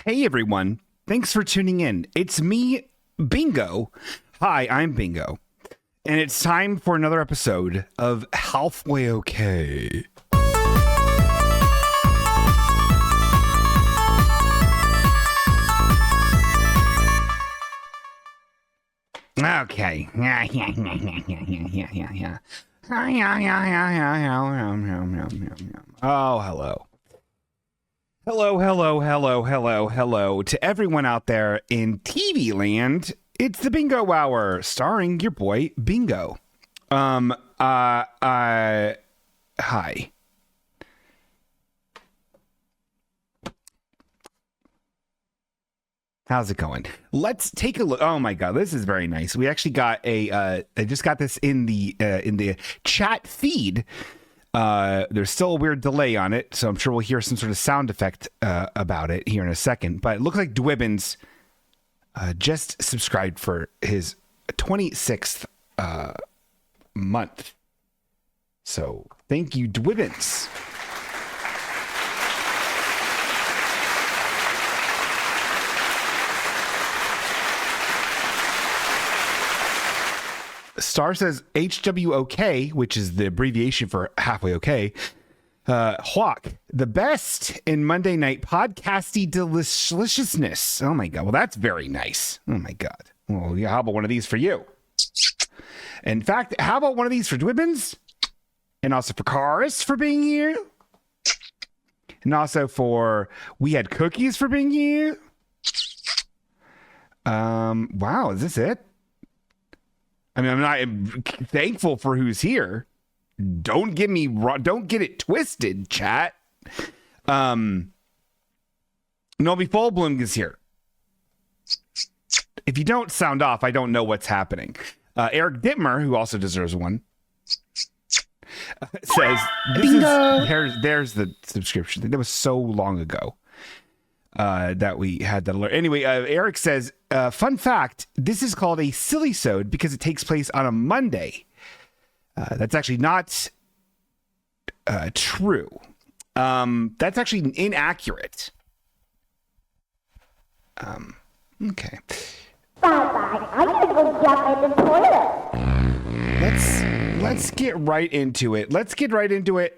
Hey everyone, thanks for tuning in. It's me, Bingo. Hi, I'm Bingo. And it's time for another episode of Halfway Okay. Okay. Oh, hello. Hello to everyone out there in TV land. It's the Bingo Hour, starring your boy Bingo. Hi. How's it going? Let's take a look. Oh my God, this is very nice. We actually got I just got this in the chat feed. There's still a weird delay on it, so I'm sure we'll hear some sort of sound effect about it here in a second. But it looks like Dwibbins just subscribed for his 26th month. So thank you, Dwibbins. Star says HWOK, which is the abbreviation for halfway okay. Hawk, the best in Monday night podcasty deliciousness. Oh my God. Well, that's very nice. Oh my God. Well, yeah, how about one of these for you? In fact, how about one of these for Dwibbins? And also for Karis for being here. And also for We Had Cookies for being here. Wow, is this it? I mean, I'm thankful for who's here. Don't get it twisted, chat. Novi Fullbloom is here. If you don't sound off, I don't know what's happening. Eric Dittmer, who also deserves one, says, there's the subscription. That was so long ago that we had that alert. Anyway, Eric says, fun fact, this is called a silly-sode because it takes place on a Monday. That's actually not true. That's actually inaccurate. Okay. Bye-bye. I'm gonna go jump in the toilet. Let's get right into it.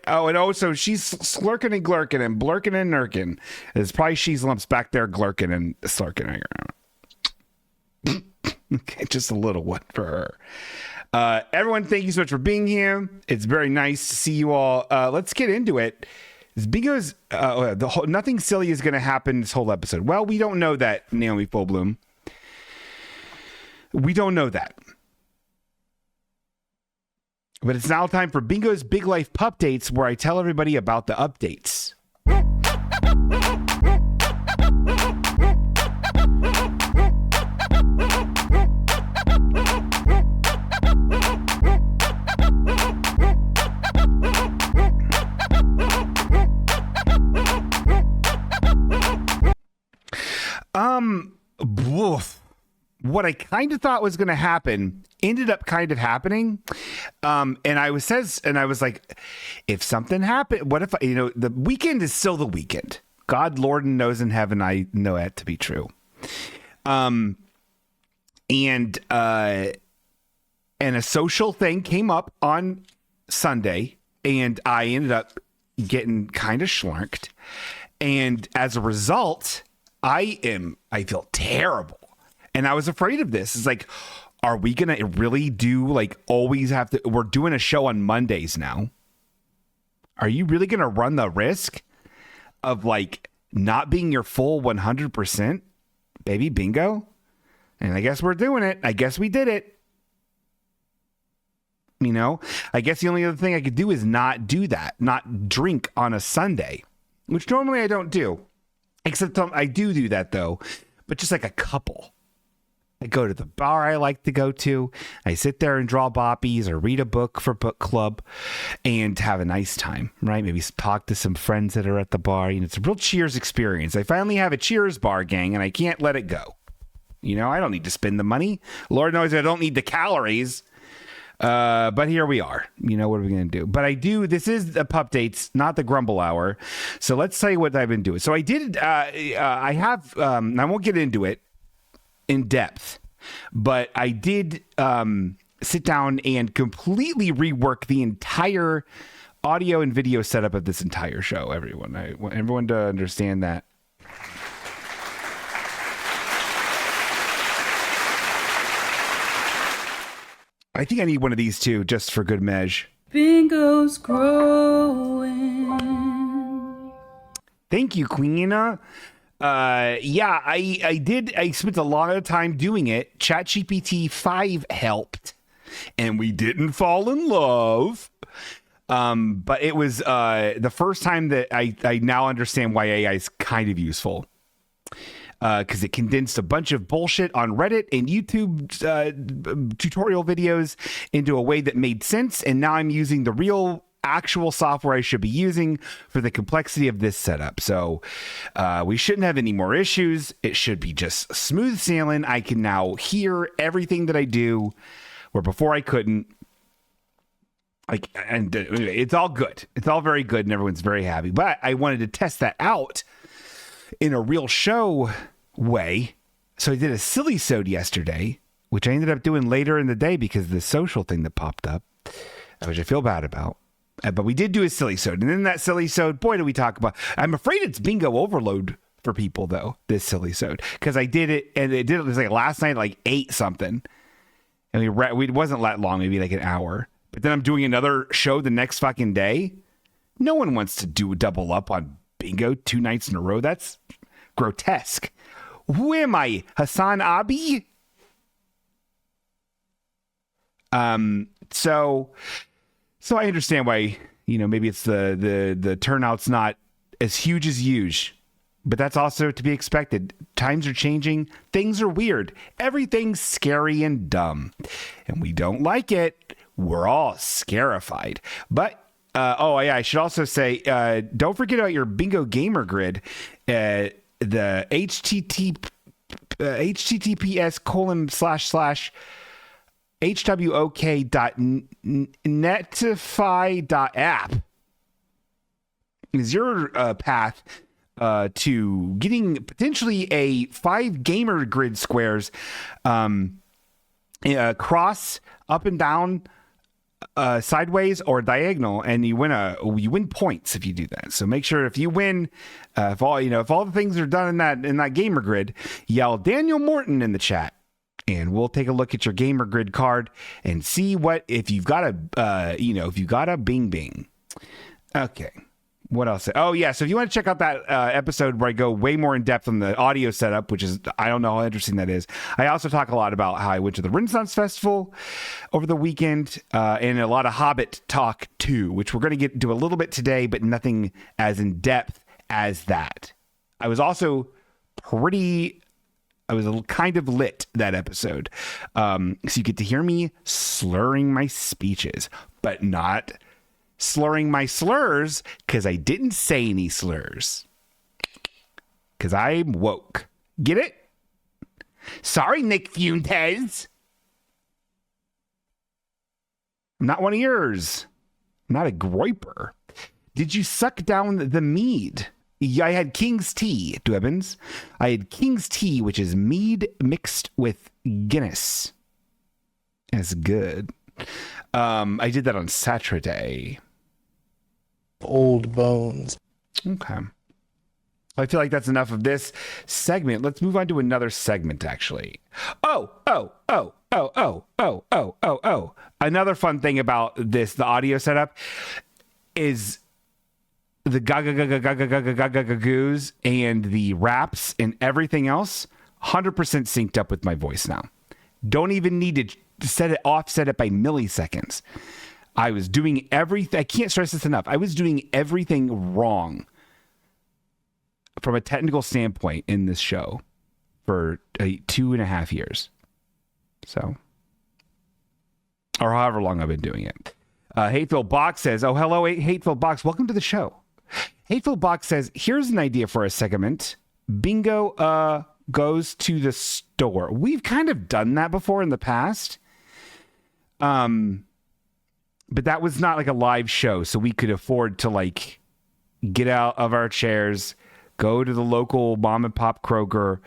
Oh, and also she's slurking and glurking and blurking and nurking. It's probably she's lumps back there glurking and slurking. Okay, just a little one for her. Everyone, thank you so much for being here. It's very nice to see you all. Let's get into it. Bingo's nothing silly is going to happen this whole episode. Well, we don't know that, Naomi Fullbloom. We don't know that. But it's now time for Bingo's Big Life Pup Dates, where I tell everybody about the updates. What I kind of thought was going to happen ended up kind of happening. And I was like, if something happened, what if, the weekend is still the weekend. God, Lord knows in heaven, I know that to be true. And a social thing came up on Sunday and I ended up getting kind of schlurked. And as a result, I feel terrible. And I was afraid of this. It's like, are we going to really always have to, we're doing a show on Mondays now. Are you really going to run the risk of not being your full 100%, baby Bingo? And I guess we're doing it. I guess we did it. I guess the only other thing I could do is not do that, not drink on a Sunday, which normally I don't do. Except I do that though, but just like a couple. I go to the bar I like to go to. I sit there and draw boppies or read a book for book club and have a nice time, right? Maybe talk to some friends that are at the bar. It's a real Cheers experience. I finally have a Cheers bar gang and I can't let it go. I don't need to spend the money. Lord knows I don't need the calories. But here we are. You know, what are we going to do? But this is the pup dates, not the grumble hour. So let's tell you what I've been doing. So I did, I won't get into it in depth, but I did sit down and completely rework the entire audio and video setup of this entire show, everyone. I want everyone to understand that. I think I need one of these too, just for good measure. Bingo's growing. Thank you, Queena. Yeah, I did. I spent a lot of time doing it. ChatGPT 5 helped, and we didn't fall in love. But it was the first time that I now understand why AI is kind of useful. Because it condensed a bunch of bullshit on Reddit and YouTube tutorial videos into a way that made sense. And now I'm using the real actual software I should be using for the complexity of this setup. So we shouldn't have any more issues. It should be just smooth sailing. I can now hear everything that I do where before I couldn't. And it's all good. It's all very good and everyone's very happy. But I wanted to test that out in a real show way. So I did a silly-sode yesterday, which I ended up doing later in the day because of the social thing that popped up, which I feel bad about. But we did do a silly-sode. And in that silly-sode, boy, do we talk about... I'm afraid it's bingo overload for people, though, this silly-sode. Because I did it, and it was like last night, like 8 something. And it wasn't that long, maybe like an hour. But then I'm doing another show the next fucking day. No one wants to do a double up on bingo 2 nights in a row. That's grotesque. Who am I, Hassan Abi? So I understand why, maybe it's the turnout's not as huge as usual, but that's also to be expected. Times are changing. Things are weird. Everything's scary and dumb, and we don't like it. We're all scarified. But I should also say, don't forget about your bingo gamer grid. The https://hwok.netify.app is your path to getting potentially a 5 gamer grid squares cross up and down, sideways or diagonal, and you win points if you do that. So make sure if you win, if all the things are done in that gamer grid, yell Daniel Morton in the chat, and we'll take a look at your gamer grid card and see if you've got a bing bing. Okay. What else? Oh, yeah. So if you want to check out that episode where I go way more in depth on the audio setup, which is, I don't know how interesting that is. I also talk a lot about how I went to the Renaissance Festival over the weekend and a lot of Hobbit talk too, which we're going to get to a little bit today, but nothing as in depth as that. I was also kind of lit that episode. So you get to hear me slurring my speeches, but not slurring my slurs, because I didn't say any slurs. Because I'm woke. Get it? Sorry, Nick Fuentes. I'm not one of yours. I'm not a groiper. Did you suck down the mead? Yeah, I had King's Tea, Dwibbins. I had King's Tea, which is mead mixed with Guinness. It's good. I did that on Saturday. Old bones. Okay. I feel like that's enough of this segment. Let's move on to another segment, actually. Oh. Another fun thing about the audio setup is the goos and the raps and everything else 100% synced up with my voice now. Don't even need to set it by milliseconds. I was doing everything. I can't stress this enough. I was doing everything wrong from a technical standpoint in this show for 2.5 years. So, or however long I've been doing it. Hateful Box says, oh, hello, Hateful Box. Welcome to the show. Hateful Box says, here's an idea for a segment. Bingo goes to the store. We've kind of done that before in the past. but that was not like a live show, so we could afford to like get out of our chairs, go to the local mom and pop Kroger,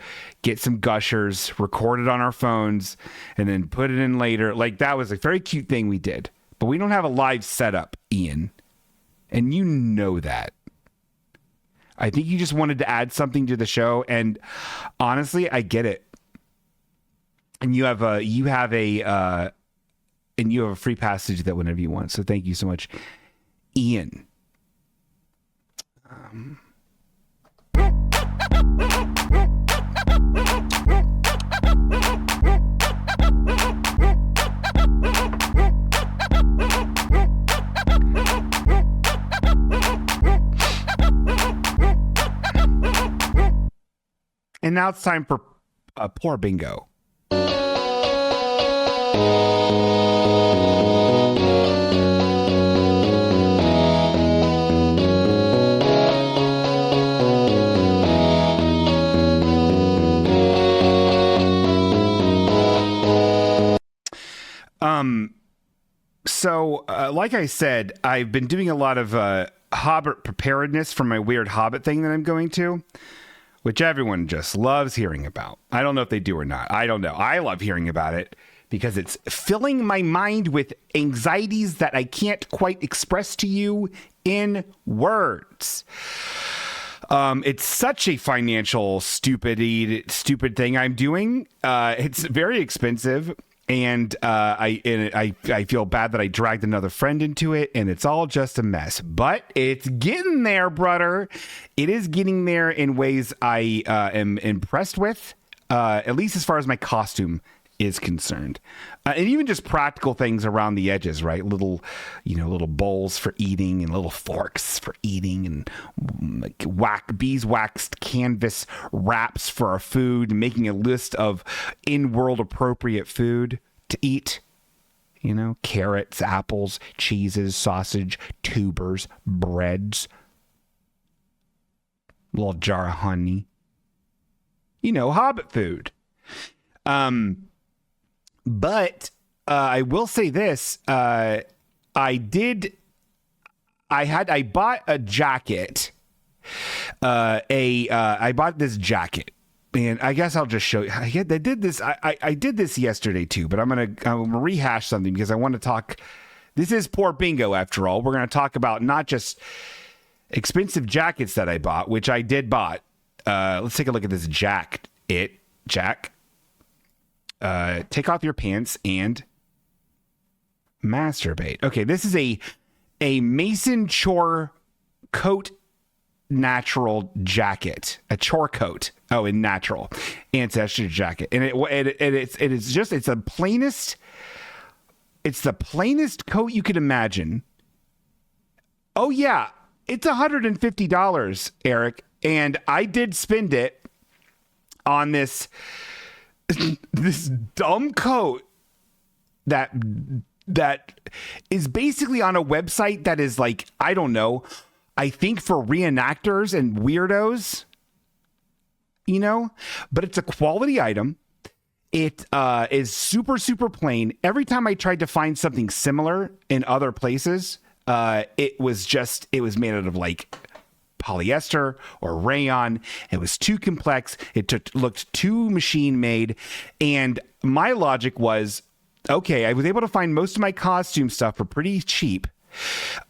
get some Gushers, record it on our phones, and then put it in later. Like, that was a very cute thing we did. But we don't have a live setup, Ian. And you know that. I think you just wanted to add something to the show, and honestly, I get it. And you have a free passage that whenever you want. So thank you so much, Ian. And now it's time for Poor Bingo. So, like I said, I've been doing a lot of Hobbit preparedness for my weird Hobbit thing that I'm going to, which everyone just loves hearing about. I don't know if they do or not. I don't know. I love hearing about it because it's filling my mind with anxieties that I can't quite express to you in words. It's such a financial stupid thing I'm doing. It's very expensive. And I feel bad that I dragged another friend into it, and it's all just a mess. But it's getting there, brother. It is getting there in ways I am impressed with, at least as far as my costume is concerned, and even just practical things around the edges, right? Little bowls for eating and little forks for eating, and like beeswaxed canvas wraps for our food, and making a list of in-world appropriate food to eat. Carrots, apples, cheeses, sausage, tubers, breads, a little jar of honey. Hobbit food. But I will say this: I bought a jacket. I bought this jacket, and I guess I'll just show you. I did this. I did this yesterday too, but I'm gonna rehash something because I want to talk. This is Poor Bingo, after all. We're gonna talk about not just expensive jackets that I bought, which I did bought. Let's take a look at this Jack. Take off your pants and masturbate. Okay, this is a Mason Chore coat natural jacket, a chore coat. Oh, in natural ancestry jacket, and it's the plainest coat you could imagine. Oh yeah, it's $150, Eric, and I did spend it on this dumb coat that is basically on a website that is like, I don't know, I think for reenactors and weirdos, but it's a quality item. It is super, super plain. Every time I tried to find something similar in other places, it was made out of like polyester or rayon. It was too complex. It looked too machine made. And my logic was, okay, I was able to find most of my costume stuff for pretty cheap.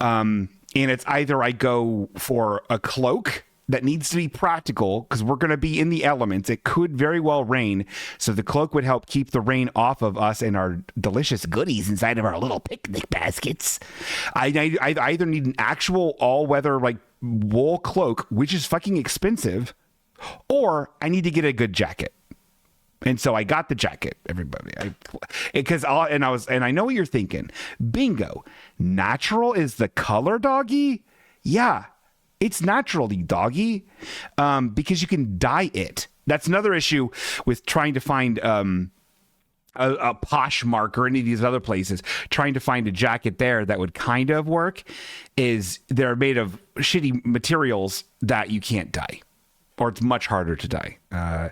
And it's either I go for a cloak that needs to be practical because we're going to be in the elements. It could very well rain. So the cloak would help keep the rain off of us and our delicious goodies inside of our little picnic baskets. I either need an actual all-weather like wool cloak, which is fucking expensive, or I need to get a good jacket. And so I got the jacket, everybody. I know what you're thinking. Bingo. Natural is the color, doggy? Yeah, it's naturally, doggy, because you can dye it. That's another issue with trying to find a Poshmark or any of these other places. Trying to find a jacket there that would kind of work is they're made of shitty materials that you can't dye, or it's much harder to dye. A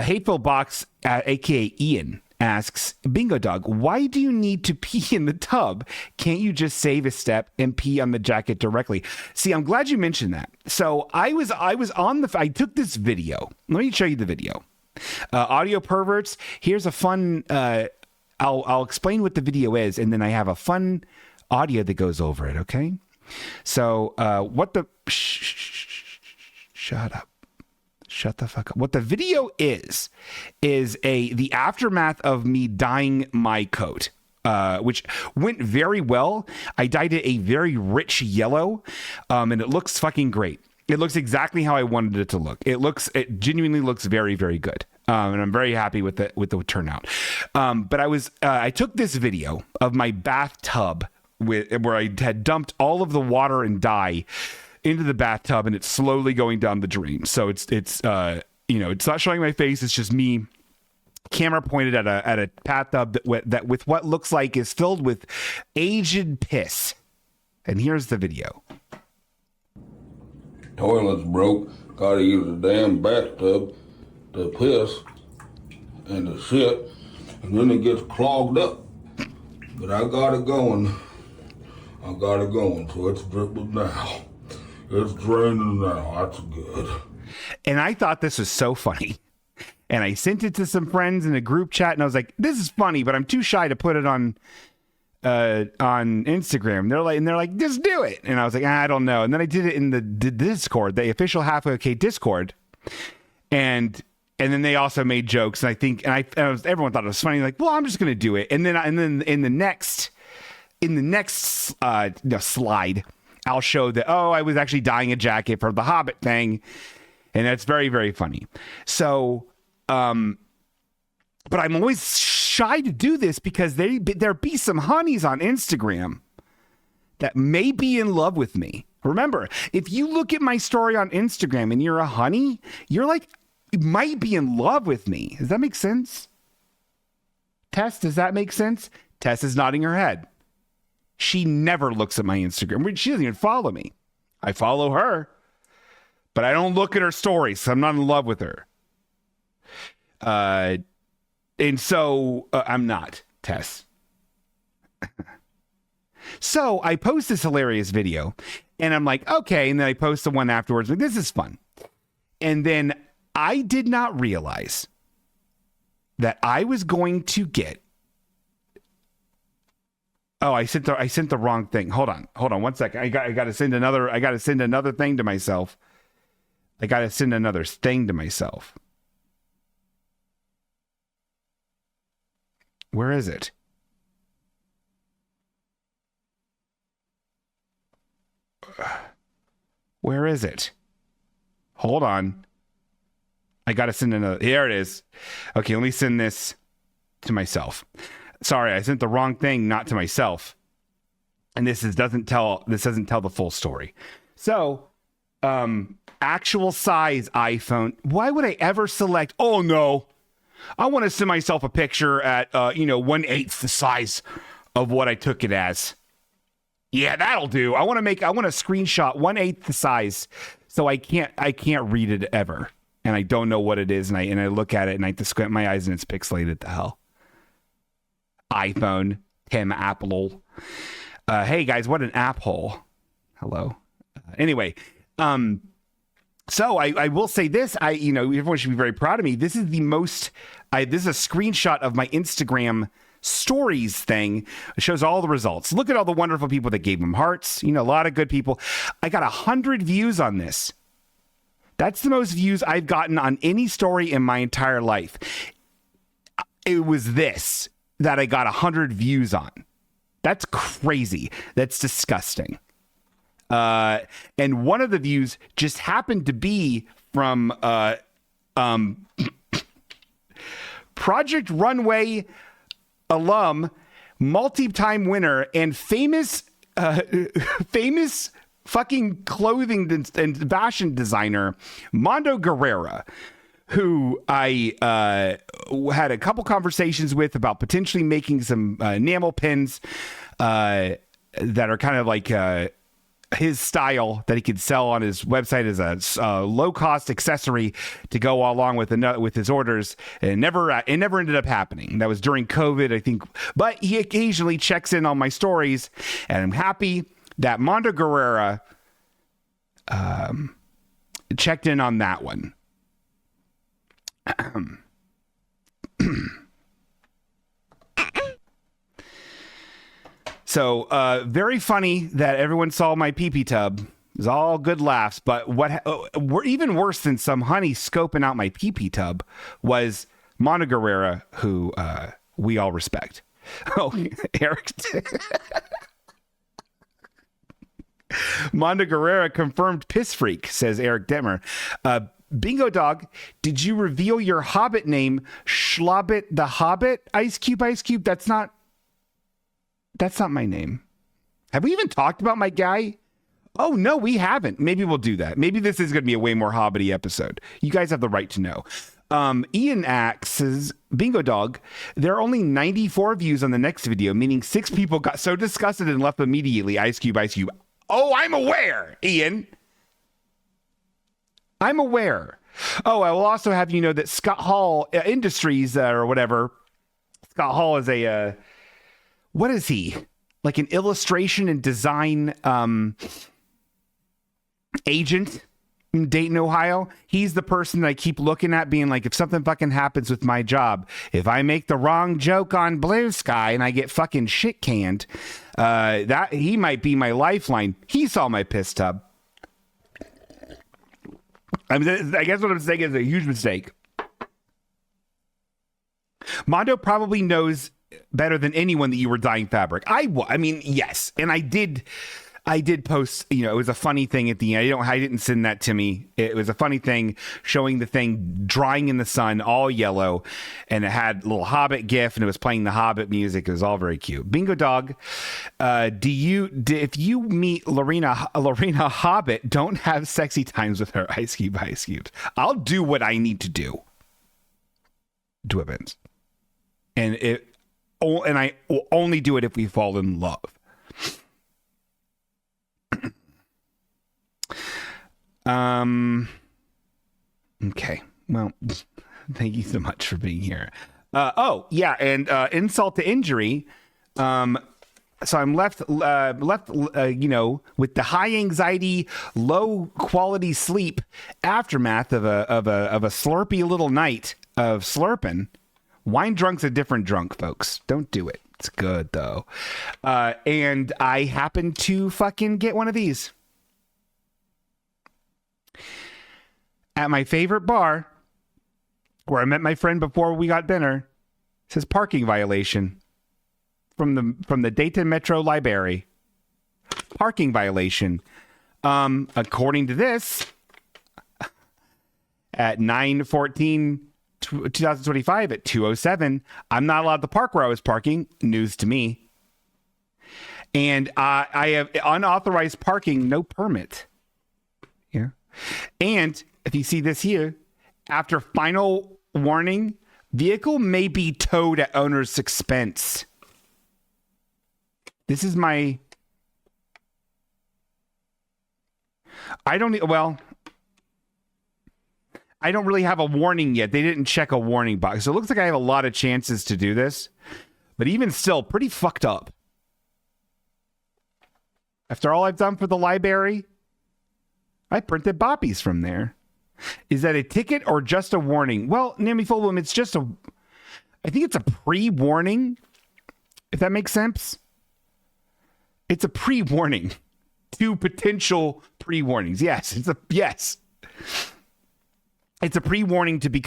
Hateful Box, aka Ian, asks, Bingo Dog, why do you need to pee in the tub? Can't you just save a step and pee on the jacket directly? See, I'm glad you mentioned that. So I took this video. Let me show you the video. Audio perverts, here's a fun, I'll explain what the video is, and then I have a fun audio that goes over it, okay? So shut up. Shut the fuck up. What the video is the aftermath of me dyeing my coat, which went very well. I dyed it a very rich yellow, and it looks fucking great. It looks exactly how I wanted it to look. It genuinely looks very, very good. And I'm very happy with the turnout. But I took this video of my bathtub where I had dumped all of the water and dye into the bathtub, and it's slowly going down the drain. So it's not showing my face. It's just me, camera pointed at a bathtub that with what looks like is filled with aged piss. And here's the video. Toilet's broke. Gotta use a damn bathtub to piss and to shit, and then it gets clogged up. But I got it going. So it's dripping now. It's draining now. That's good. And I thought this was so funny. And I sent it to some friends in a group chat, and I was like, this is funny, but I'm too shy to put it on Instagram. They're like, just do it. And I was like, I don't know. And then I did it in the Discord, the official halfwayokay Discord. And then they also made jokes. And everyone thought it was funny. Like, well, I'm just going to do it. And then in the next slide, I'll show that, I was actually dyeing a jacket for the Hobbit thing. And that's very, very funny. So, but I'm always shy to do this because there be some honeys on Instagram that may be in love with me. Remember, if you look at my story on Instagram and you're a honey, you're like, you might be in love with me. Does that make sense? Tess, does that make sense? Tess is nodding her head. She never looks at my Instagram. She doesn't even follow me. I follow her, but I don't look at her stories, so I'm not in love with her. And so I'm not, Tess. So I post this hilarious video, and I'm like, okay. And then I post the one afterwards, like, this is fun. And then I did not realize that I was going to get. Oh, I sent the wrong thing. Hold on 1 second. I got to send another thing to myself. Where is it? Where is it? Hold on. I got to send another. Here it is. Okay, let me send this to myself. Sorry, I sent the wrong thing, not to myself. And this doesn't tell the full story. So, actual size iPhone. Why would I ever select? Oh no, I want to send myself a picture at 1/8 the size of what I took it as. Yeah, that'll do. I want to screenshot 1/8 the size, so I can't read it ever, and I don't know what it is, and I look at it and I have to squint my eyes and it's pixelated to hell. iPhone, Tim Apple. Hey guys, what an app hole. Hello. Anyway, so I will say this. Everyone should be very proud of me. This is this is a screenshot of my Instagram stories thing. It shows all the results. Look at all the wonderful people that gave them hearts. A lot of good people. I got 100 views on this. That's the most views I've gotten on any story in my entire life. It was this that I got 100 views on. That's crazy. That's disgusting. And one of the views just happened to be from Project Runway alum, multi-time winner, and famous fucking clothing and fashion designer, Mondo Guerrera, who I had a couple conversations with about potentially making some enamel pins that are kind of like his style that he could sell on his website as a low-cost accessory to go along with his orders, and it never ended up happening. That was during COVID, I think. But he occasionally checks in on my stories, and I'm happy that Mondo Guerrera checked in on that one. So, very funny that everyone saw my pee-pee tub. It was all good laughs, but even worse than some honey scoping out my pee-pee tub was Mondo Guerrera, who we all respect. Oh, Eric. Mondo Guerrera confirmed piss freak, says Eric Detmer. Bingo Dog, did you reveal your Hobbit name, Schlobbit the Hobbit? Ice Cube, Ice Cube. That's not my name. Have we even talked about my guy? Oh, no, we haven't. Maybe we'll do that. Maybe this is going to be a way more Hobbity episode. You guys have the right to know. Ian asks, Bingo Dog, there are only 94 views on the next video, meaning 6 people got so disgusted and left immediately. Ice Cube, Ice Cube. Oh, I'm aware, Ian. I'm aware. Oh, I will also have you know that Scott Hall Industries or whatever. Scott Hall is a... what is he? Like an illustration and design agent in Dayton, Ohio. He's the person that I keep looking at being like, if something fucking happens with my job, if I make the wrong joke on Blue Sky and I get fucking shit canned, that he might be my lifeline. He saw my piss tub. I mean, I guess what I'm saying is a huge mistake. Mondo probably knows better than anyone that you were dyeing fabric. I mean, yes. And I did post, you know, it was a funny thing at the end. I didn't send that to me. It was a funny thing showing the thing drying in the sun, all yellow. And it had a little Hobbit gif and it was playing the Hobbit music. It was all very cute. Bingo Dog, if you meet Lorena Hobbit, don't have sexy times with her. Ice Cube, Ice Cube. I'll do what I need to do. Dwibbins. And I will only do it if we fall in love. Okay. Well, thank you so much for being here. And insult to injury. So I'm left, with the high anxiety, low quality sleep aftermath of a slurpy little night of slurping. Wine drunk's a different drunk, folks. Don't do it. It's good though. And I happened to fucking get one of these at my favorite bar where I met my friend before we got dinner. It says parking violation from the Dayton Metro Library. Parking violation. According to this, at 9/14/2025 at 2:07, I'm not allowed to park where I was parking. News to me. And I have unauthorized parking, no permit. Yeah. And if you see this here, after final warning, vehicle may be towed at owner's expense. This is my... I don't really have a warning yet. They didn't check a warning box. So it looks like I have a lot of chances to do this. But even still, pretty fucked up. After all I've done for the library, I printed boppies from there. Is that a ticket or just a warning? Well, Nami Fulham, it's just I think it's a pre-warning, if that makes sense. It's a pre-warning. 2 potential pre-warnings. Yes, yes. It's a pre-warning to be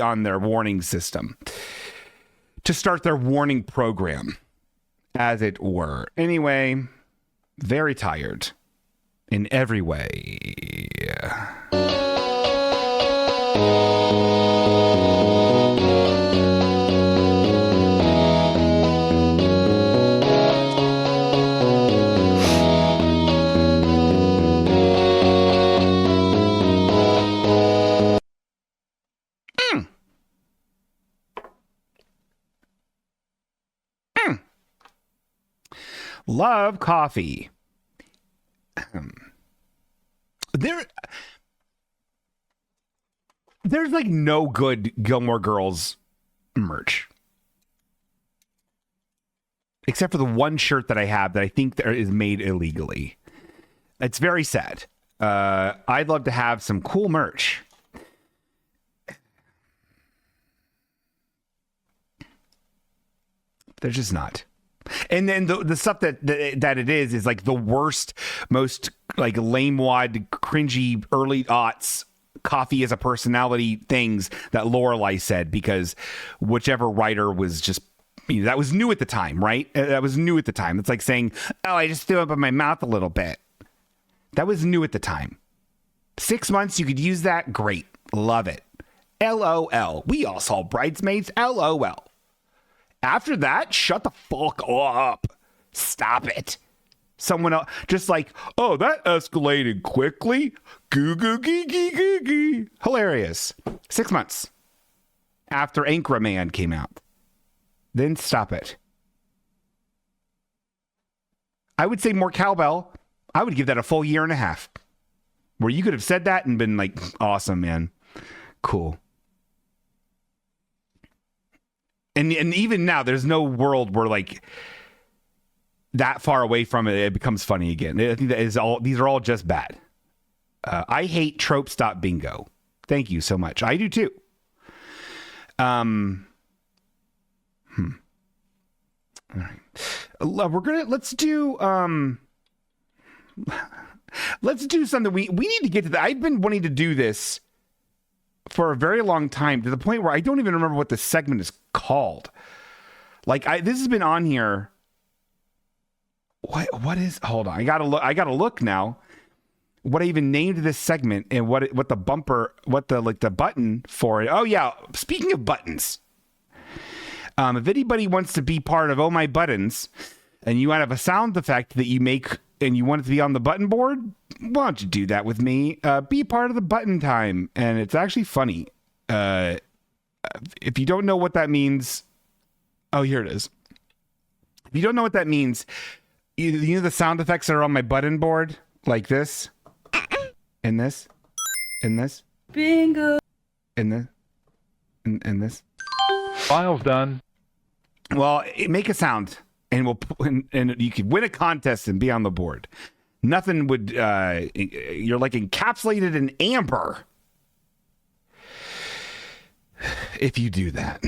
on their warning system, to start their warning program, as it were. Anyway, very tired in every way. Love coffee. There's like no good Gilmore Girls merch. Except for the one shirt that I have that I think there is made illegally. It's very sad. I'd love to have some cool merch. There's just not. And then the stuff that it is like the worst, most like lame wad, cringy early aughts coffee as a personality things that Lorelai said, because whichever writer was just, you know, that was new at the time, right? That was new at the time. It's like saying, oh, I just threw up in my mouth a little bit. That was new at the time. 6 months, you could use that. Great. Love it. LOL. We all saw Bridesmaids. LOL. After that, shut the fuck up. Stop it. Someone else, just like, oh, that escalated quickly. Goo goo gee gee goo gee. Hilarious. 6 months after Anchorman came out. Then stop it. I would say more cowbell. I would give that a full year and a half. Where you could have said that and been like, awesome, man. Cool. And even now, there's no world where like that far away from it, it becomes funny again. I think that is all. These are all just bad. I hate tropes.bingo. Thank you so much. I do too. All right. Let's do something. We need to get to that. I've been wanting to do this for a very long time, to the point where I don't even remember what the segment is called. Like this has been on here. What is, hold on. I gotta look now. What I even named this segment and what the button for it. Oh yeah. Speaking of buttons, if anybody wants to be part of Oh My Buttons and you have a sound effect that you make and you want it to be on the button board, why don't you do that with me? Be part of the button time. And it's actually funny. If you don't know what that means, oh, here it is. If you don't know what that means, you know the sound effects that are on my button board? Like this, and this, and this. Bingo. And this, and this. File's done. Well, make a sound, and and you could win a contest and be on the board. Nothing would. You're like encapsulated in amber if you do that.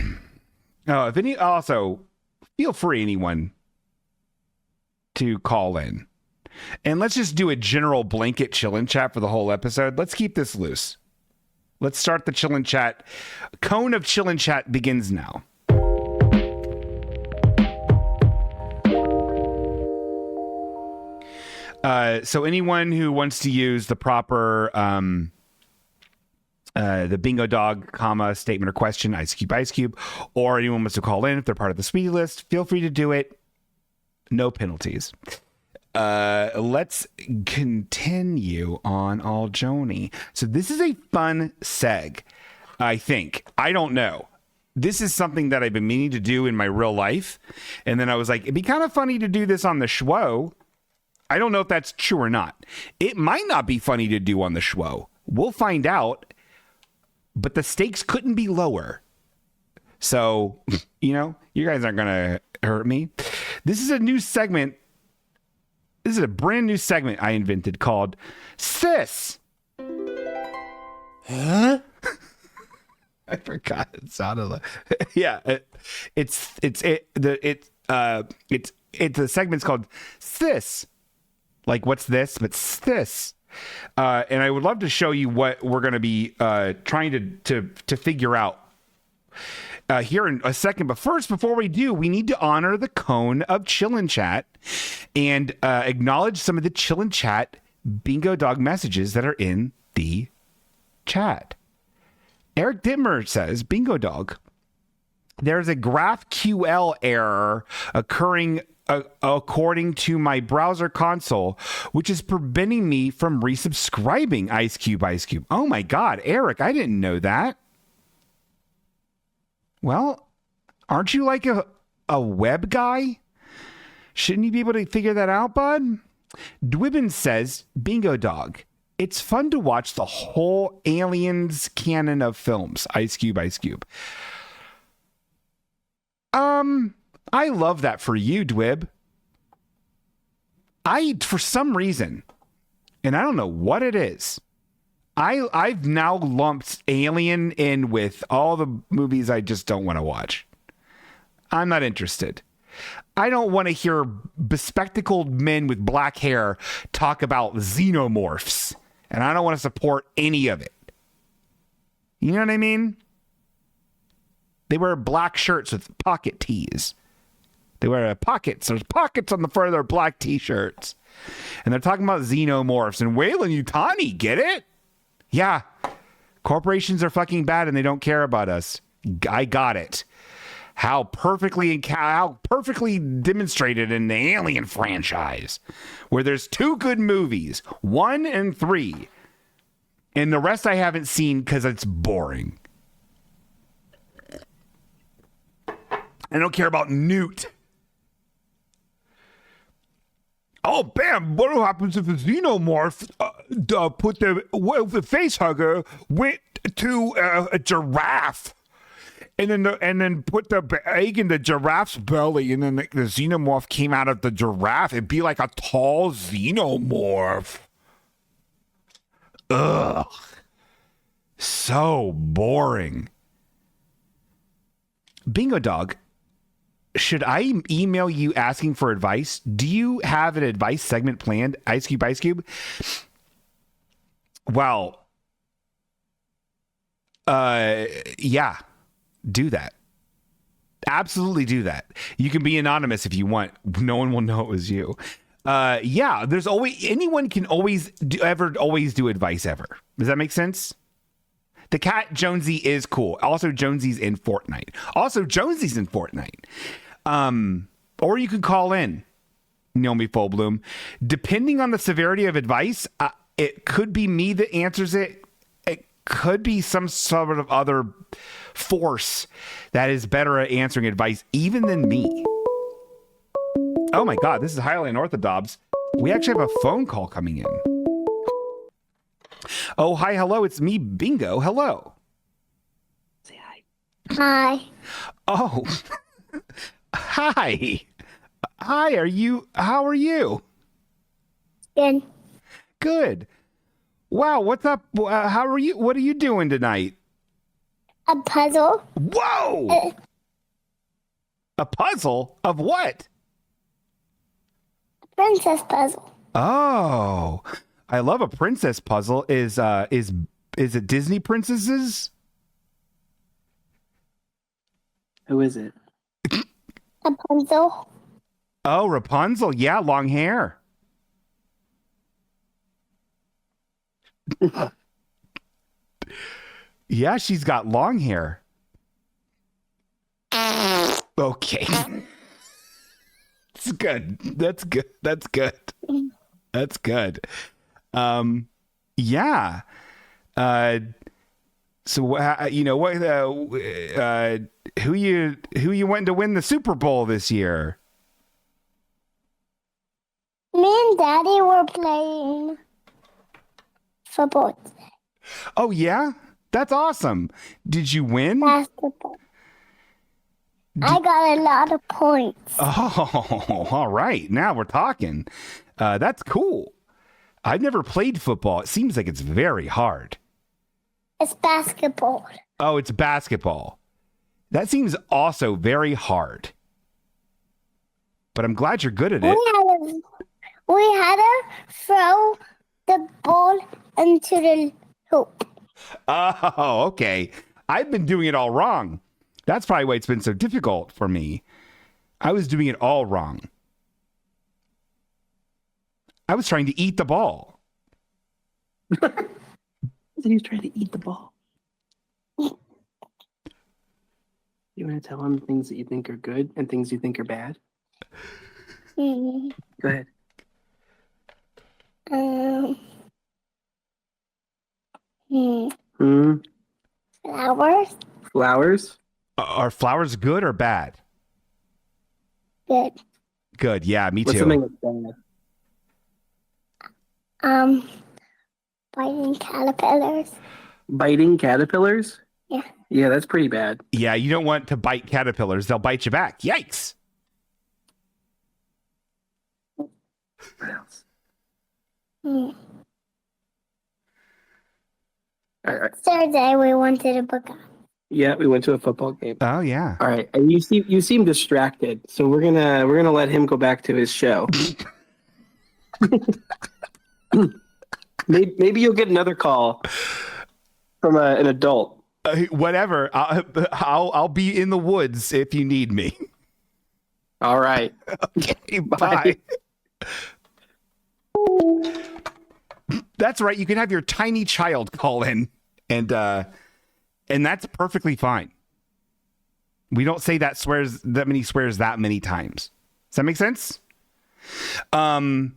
Oh, also feel free, anyone, to call in, and let's just do a general blanket chillin' chat for the whole episode. Let's keep this loose. Let's start the chillin' chat. Cone of chillin' chat begins now. So anyone who wants to use the proper, the bingo dog, comma, statement or question, ice cube, or anyone wants to call in if they're part of the sweetie list, feel free to do it. No penalties. Let's continue on All Joni. So this is a fun seg, I think. I don't know. This is something that I've been meaning to do in my real life. And then I was like, it'd be kind of funny to do this on the schwo. I don't know if that's true or not. It might not be funny to do on the schwo. We'll find out. But the stakes couldn't be lower. So, you know, you guys aren't going to hurt me. This is a new segment. This is a brand new segment I invented called Sis. Huh? I forgot it sounded like. Yeah, the segment's called Sis. Like, what's this? But Sis. And I would love to show you what we're going to be trying to figure out here in a second. But first, before we do, we need to honor the cone of Chillin' Chat and acknowledge some of the Chillin' Chat bingo dog messages that are in the chat. Eric Dittmer says, bingo dog, there's a GraphQL error occurring according to my browser console, which is preventing me from resubscribing. Ice Cube. Oh my God, Eric, I didn't know that. Well, aren't you like a web guy? Shouldn't you be able to figure that out, bud? Dwibbins says, Bingo Dog. It's fun to watch the whole Aliens canon of films. Ice Cube, Ice Cube. I love that for you, Dwib. For some reason, and I don't know what it is, I've now lumped Alien in with all the movies I just don't want to watch. I'm not interested. I don't want to hear bespectacled men with black hair talk about xenomorphs, and I don't want to support any of it. You know what I mean? They wear black shirts with pocket tees. They wear pockets. There's pockets on the front of their black t-shirts. And they're talking about xenomorphs and Weyland-Yutani. Get it? Yeah. Corporations are fucking bad and they don't care about us. I got it. How perfectly demonstrated in the Alien franchise, where there's 2 good movies, 1 and 3. And the rest I haven't seen because it's boring. I don't care about Newt. Oh, bam! What happens if a xenomorph the face hugger went to a giraffe, and then put the egg in the giraffe's belly, and then the xenomorph came out of the giraffe? It'd be like a tall xenomorph. Ugh, so boring. Bingo Dog. Should I email you asking for advice? Do you have an advice segment planned? Ice Cube, Ice Cube? Well, yeah, do that. Absolutely do that. You can be anonymous if you want. No one will know it was you. Yeah, there's always, anyone can always do advice ever. Does that make sense? The cat Jonesy is cool. Also, Jonesy's in Fortnite. Or you can call in, Naomi Fullbloom. Depending on the severity of advice, it could be me that answers it. It could be some sort of other force that is better at answering advice even than me. Oh my God, this is highly unorthodox. We actually have a phone call coming in. Oh, hi, hello, it's me, Bingo. Hello. Say hi. Hi. Oh, hi. Hi, how are you? Good. Good. Wow, what's up? How are you? What are you doing tonight? A puzzle. Whoa! A puzzle of what? Princess puzzle. Oh, I love a princess puzzle. Is it Disney princesses? Who is it? Rapunzel. Oh, Rapunzel. Yeah, long hair. Yeah, she's got long hair. Okay. That's good. That's good. That's good. That's good. Yeah. So you know what? Who you wanting to win the Super Bowl this year? Me and Daddy were playing football. Oh yeah, that's awesome. Did you win? Basketball. I got a lot of points. Oh, all right. Now we're talking. That's cool. I've never played football. It seems like it's very hard. It's basketball. Oh, it's basketball. That seems also very hard. But I'm glad you're good at it. We had to throw the ball into the hoop. Oh, okay. I've been doing it all wrong. That's probably why it's been so difficult for me. I was doing it all wrong. I was trying to eat the ball. He was trying to eat the ball. You want to tell him things that you think are good and things you think are bad? Mm-hmm. Go ahead. Flowers. Flowers? Are flowers good or bad? Good. Good. Yeah, me What's too. something that's bad? Biting caterpillars. Biting caterpillars? Yeah. Yeah, that's pretty bad. Yeah, you don't want to bite caterpillars. They'll bite you back. Yikes. What else? Hmm. All right. Saturday we went to the book. Yeah, we went to a football game. Oh, yeah. All right, and you seem distracted, so we're gonna let him go back to his show. Maybe you'll get another call from an adult. Whatever. I'll be in the woods if you need me. All right. Okay, bye. That's right. You can have your tiny child call in, and that's perfectly fine. We don't say that many swears that many times. Does that make sense? Oh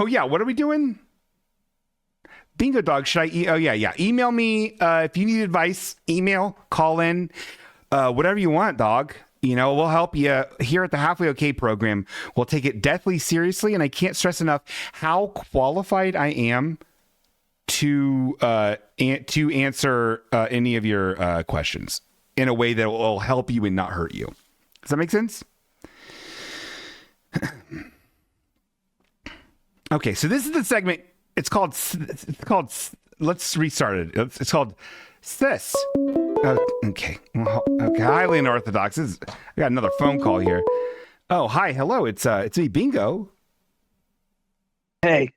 yeah. What are we doing? Bingo dog. Should I? Yeah. Email me if you need advice. Email, call in, whatever you want, dog. We'll help you here at the Halfway Okay program. We'll take it deathly seriously, and I can't stress enough how qualified I am to answer any of your questions in a way that will help you and not hurt you. Does that make sense? Okay, so this is the segment. It's called. Let's restart it. It's called Sis. Okay. Well, okay. Highly unorthodox. I got another phone call here. Oh, hi, hello. It's me, Bingo. Hey,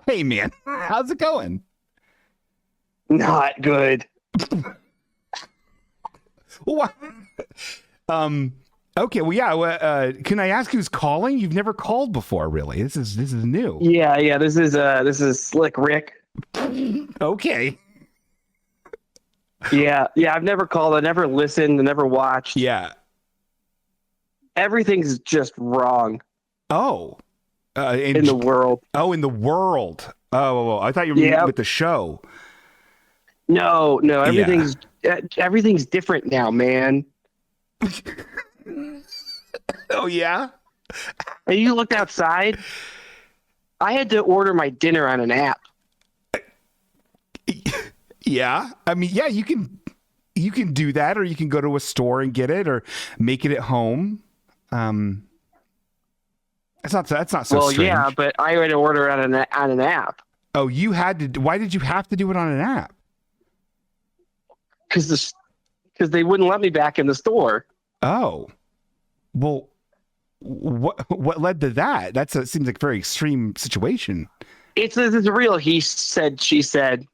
Hey, man. How's it going? not good. What? Okay. Well, yeah. Can I ask who's calling? You've never called before, really. This is new. Yeah. This is Slick Rick. Okay. Yeah. I've never called. I never listened. I never watched. Yeah. Everything's just wrong Oh. in the world. Oh, in the world. Oh, I thought you were with the show. No. Everything's different now, man. Oh, yeah? And you looked outside. I had to order my dinner on an app. Yeah. I mean, yeah, you can do that, or you can go to a store and get it, or make it at home. That's not so Well, strange. yeah, but I had to order on an app. Oh, you had to. Why did you have to do it on an app? Because they wouldn't let me back in the store. Oh, well, what led to that? That seems like a very extreme situation. It's real. He said, she said.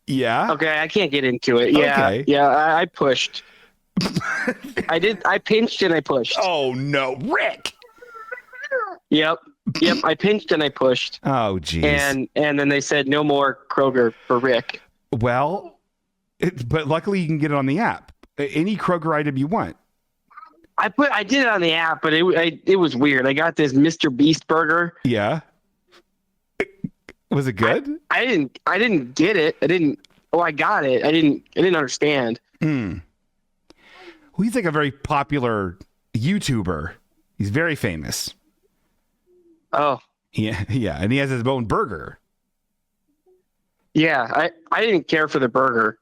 Yeah. Okay, I can't get into it. Yeah, Okay. yeah. I pushed. I did. I pinched and I pushed. Oh no, Rick. Yep. I pinched and I pushed. Oh, geez. And then they said no more Kroger for Rick. Well, but luckily you can get it on the app. Any Kroger item you want. I did it on the app, but it was weird. I got this Mr. Beast burger. Yeah. Was it good? I didn't get it. I got it. I didn't understand. Well, he's like a very popular YouTuber. He's very famous. Oh. Yeah, and he has his own burger. Yeah, I didn't care for the burger.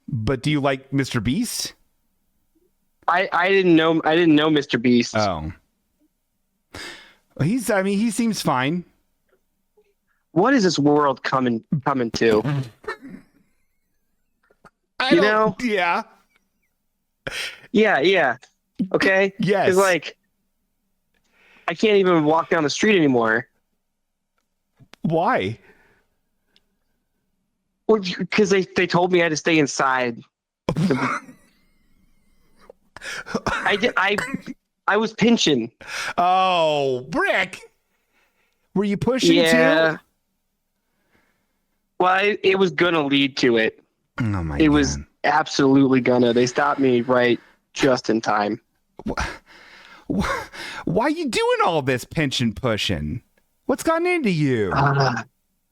But do you like Mr. Beast? I didn't know Mr. Beast. Oh. He seems fine. What is this world coming to? Yeah. Yeah. Okay? Yes. It's like I can't even walk down the street anymore. Why? Well, because they told me I had to stay inside. I was pinching. Oh, Rick. Were you pushing Yeah. too? Well, it was gonna lead to it. Oh my It God. was absolutely gonna. They stopped me right just in time. Why are you doing all this pinching pushing? What's gotten into you?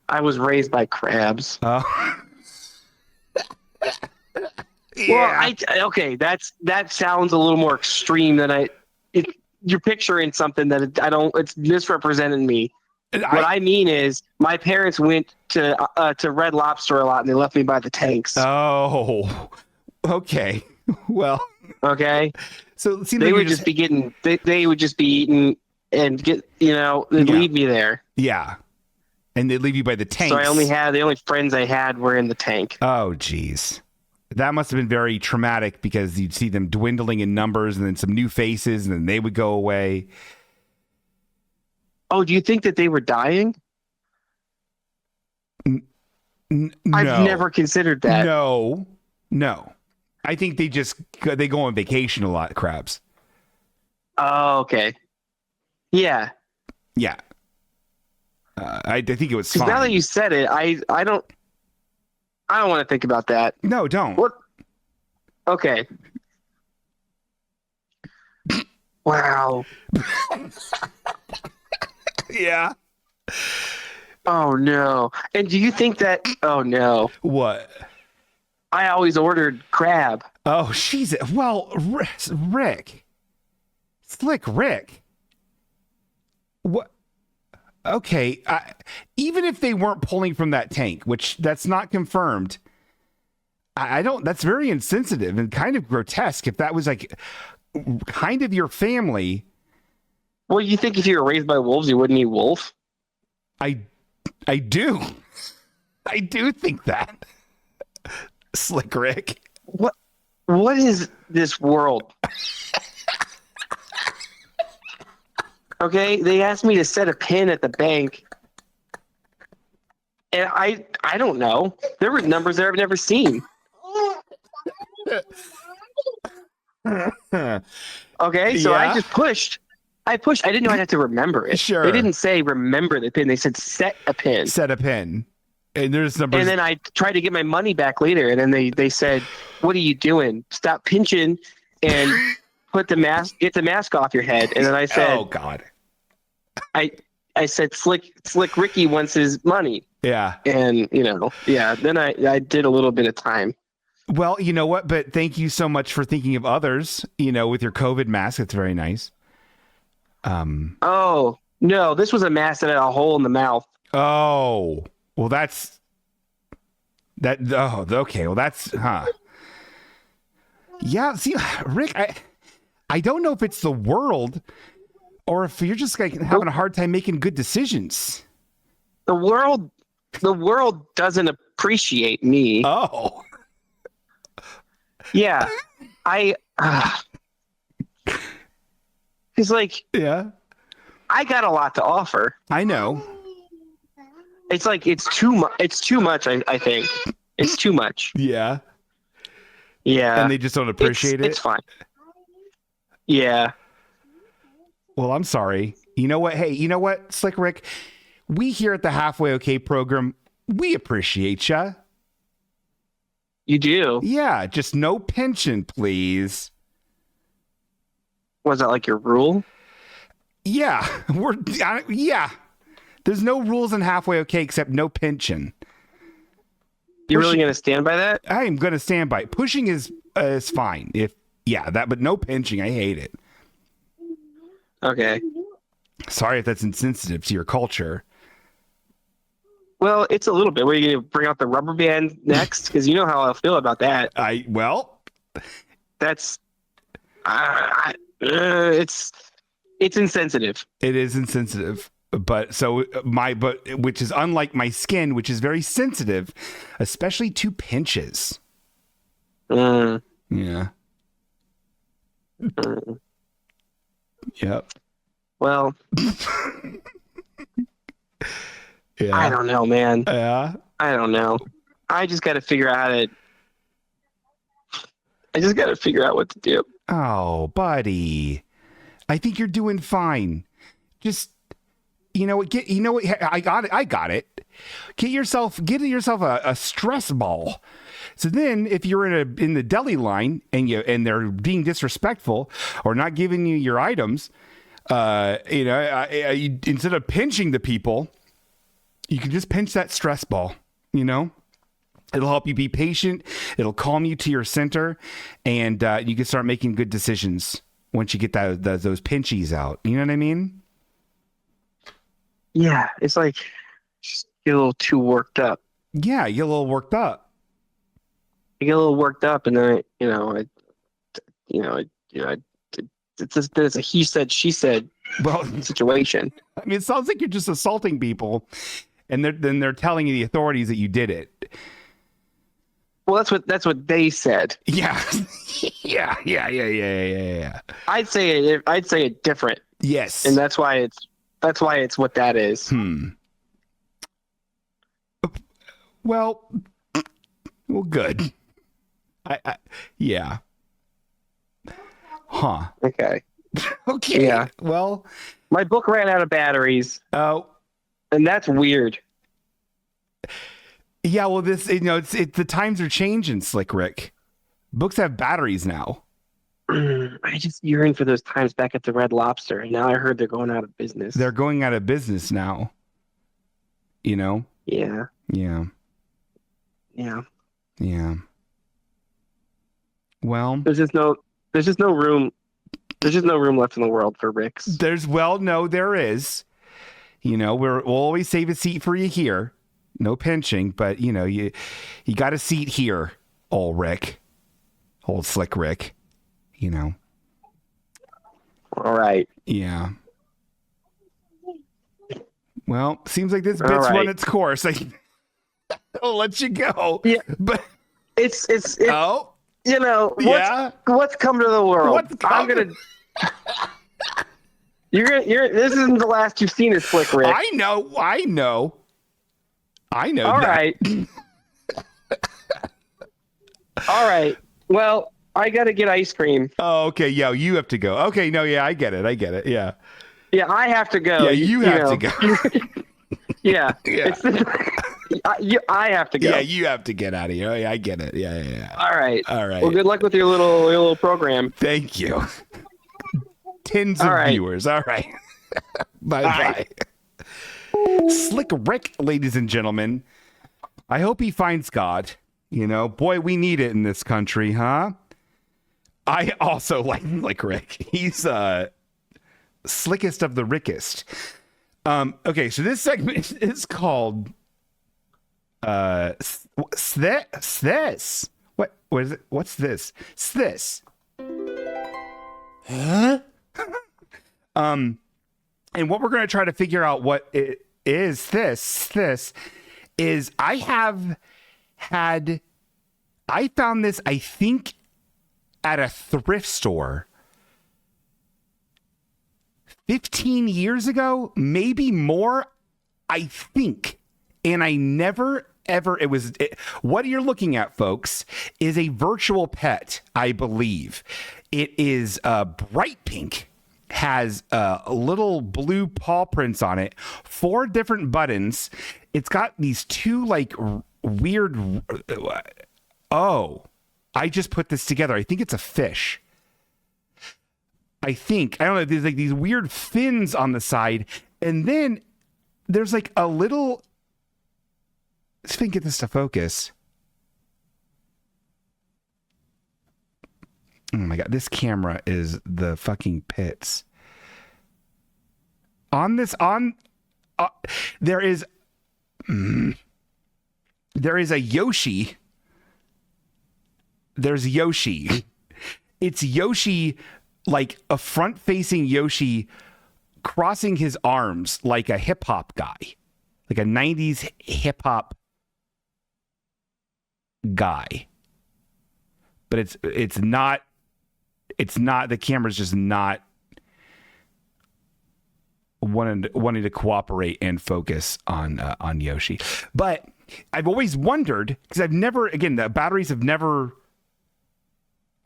I was raised by crabs. Oh. Well, okay, that sounds a little more extreme than you're picturing something that I don't. It's misrepresenting me. What I mean is, my parents went to Red Lobster a lot, and they left me by the tanks. Oh, okay. Well, okay. So it seems they like would just be getting. They would just be eating and get. They'd leave me there. Yeah, and they'd leave you by the tanks. So the only friends I had were in the tank. Oh, geez. That must have been very traumatic because you'd see them dwindling in numbers and then some new faces and then they would go away. Oh, do you think that they were dying? No. I've never considered that. No. I think they go on vacation a lot, crabs. Oh, okay. Yeah. Yeah. I think it was fine. Now that you said it, I don't want to think about that. No, don't. What? Okay. Wow. Yeah. Oh no. And do you think that? Oh no. What? I always ordered crab. Oh, she's well, Rick. Slick Rick. What? Okay, even if they weren't pulling from that tank, which that's not confirmed, I don't. That's very insensitive and kind of grotesque. If that was like kind of your family. Well, you think if you were raised by wolves, you wouldn't eat wolf? I do. I do think that. Slick Rick. What is this world? Okay, they asked me to set a pin at the bank, and I don't know. There were numbers there I've never seen. Okay, so I just pushed. I didn't know I'd have to remember it. Sure. They didn't say remember the pin. They said set a pin. Set a pin. And there's numbers. And then I tried to get my money back later, and then they said, "What are you doing? Stop pinching and get the mask off your head." And then I said, "Oh God." I said, Slick Ricky wants his money. Yeah. And, then I did a little bit of time. Well, you know what? But thank you so much for thinking of others, with your COVID mask. It's very nice. Oh, no, this was a mask that had a hole in the mouth. Oh, well, that. Oh, okay. Well, yeah. See, Rick, I don't know if it's the world or if you're just like having a hard time making good decisions. The world doesn't appreciate me. Oh. Yeah. It's like, yeah, I got a lot to offer. I know. It's like, it's too much. It's too much. I think it's too much. Yeah. Yeah. And they just don't appreciate it. It's fine. Yeah. Well, I'm sorry. You know what? Hey, you know what, Slick Rick? We here at the Halfway Okay program, we appreciate ya. You do? Yeah, just no pension, please. Was that like your rule? Yeah, yeah. There's no rules in Halfway Okay except no pension. You're really going to stand by that? I am going to stand by it. Pushing is fine. But no pinching. I hate it. Okay. Sorry if that's insensitive to your culture. Well, it's a little bit. Were you going to bring out the rubber band next? Because you know how I feel about that. That's it's insensitive. It is insensitive, but which is unlike my skin, which is very sensitive, especially to pinches. Yeah. Yep. Well, yeah. I don't know, man. Yeah. I don't know. I just got to figure out what to do. Oh, buddy. I think you're doing fine. Just, I got it. Get yourself a stress ball. So then if you're in the deli line and they're being disrespectful or not giving you your items, instead of pinching the people, you can just pinch that stress ball, It'll help you be patient. It'll calm you to your center, and you can start making good decisions. once you get those pinchies out. You know what I mean? Yeah, it's like just get a little too worked up. Yeah, you get a little worked up. I get a little worked up, and then it's a he said she said situation. I mean, it sounds like you're just assaulting people, and they're telling you, the authorities, that you did it. Well, that's what they said. Yeah, yeah. I'd say it different. Yes, and that's why it's what that is. Well, good. Yeah. Huh. Okay. Okay. Yeah. Well, my book ran out of batteries. Oh. And that's weird. Yeah, well, it's the times are changing, Slick Rick. Books have batteries now. I just yearn for those times back at the Red Lobster, and now I heard they're going out of business. They're going out of business now. You know? Yeah. Yeah. Yeah. Yeah. Well, there's just no room. There's just no room left in the world for Ricks. No, there is. You know, we'll always save a seat for you here. No pinching, but you got a seat here, old Rick. Old Slick Rick. You know. All right. Yeah. Well, seems like this bit's run its course. I'll let you go. Yeah. But it's oh. What's come to the world? I'm gonna. This isn't the last you've seen of Slick Rick. I know. All right. All right. Well, I gotta get ice cream. Oh, okay. Yeah, you have to go. Okay. No. Yeah, I get it. Yeah. Yeah, I have to go. Yeah, you have to go. Yeah. Yeah. I have to go. Yeah, you have to get out of here. Oh, yeah, I get it. Yeah. All right. All right. Well, good luck with your little program. Thank you. Tens of viewers. All right. Bye. Slick Rick, ladies and gentlemen. I hope he finds God. Boy, we need it in this country, huh? I also like Slick Rick. He's slickest of the rickest. Okay, so this segment is called this. What is it? What's this? This. Huh? And what we're going to try to figure out what it is, this is I found this, I think, at a thrift store 15 years ago, maybe more, I think. And I never, ever, what you're looking at, folks, is a virtual pet, I believe. It is bright pink, has little blue paw prints on it, 4 different buttons. It's got these 2 weird, I just put this together. I think it's a fish. I don't know, there's these weird fins on the side, and then there's a little, let's see if I can get this to focus. Oh my God, this camera is the fucking pits. There is a Yoshi. There's Yoshi. It's Yoshi, like a front-facing Yoshi crossing his arms like a hip-hop guy. Like a 90s hip-hop guy. But it's not, the camera's just not wanting to cooperate and focus on Yoshi. But I've always wondered, because the batteries have never,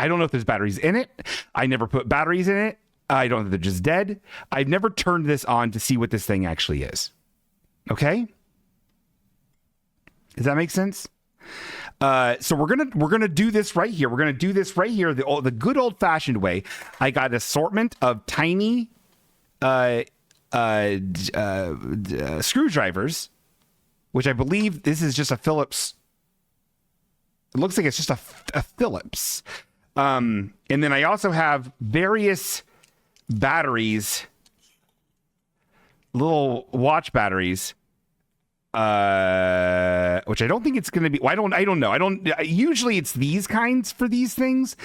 I don't know if there's batteries in it. I never put batteries in it. I don't know if they're just dead. I've never turned this on to see what this thing actually is. Okay? Does that make sense? So we're gonna do this right here. We're gonna do this right here the good old fashioned way. I got an assortment of tiny screwdrivers, which I believe this is just a Phillips. It looks like it's just a Phillips And then I also have various batteries, little watch batteries, which I don't think it's going to be. Well, I don't know. Usually it's these kinds for these things.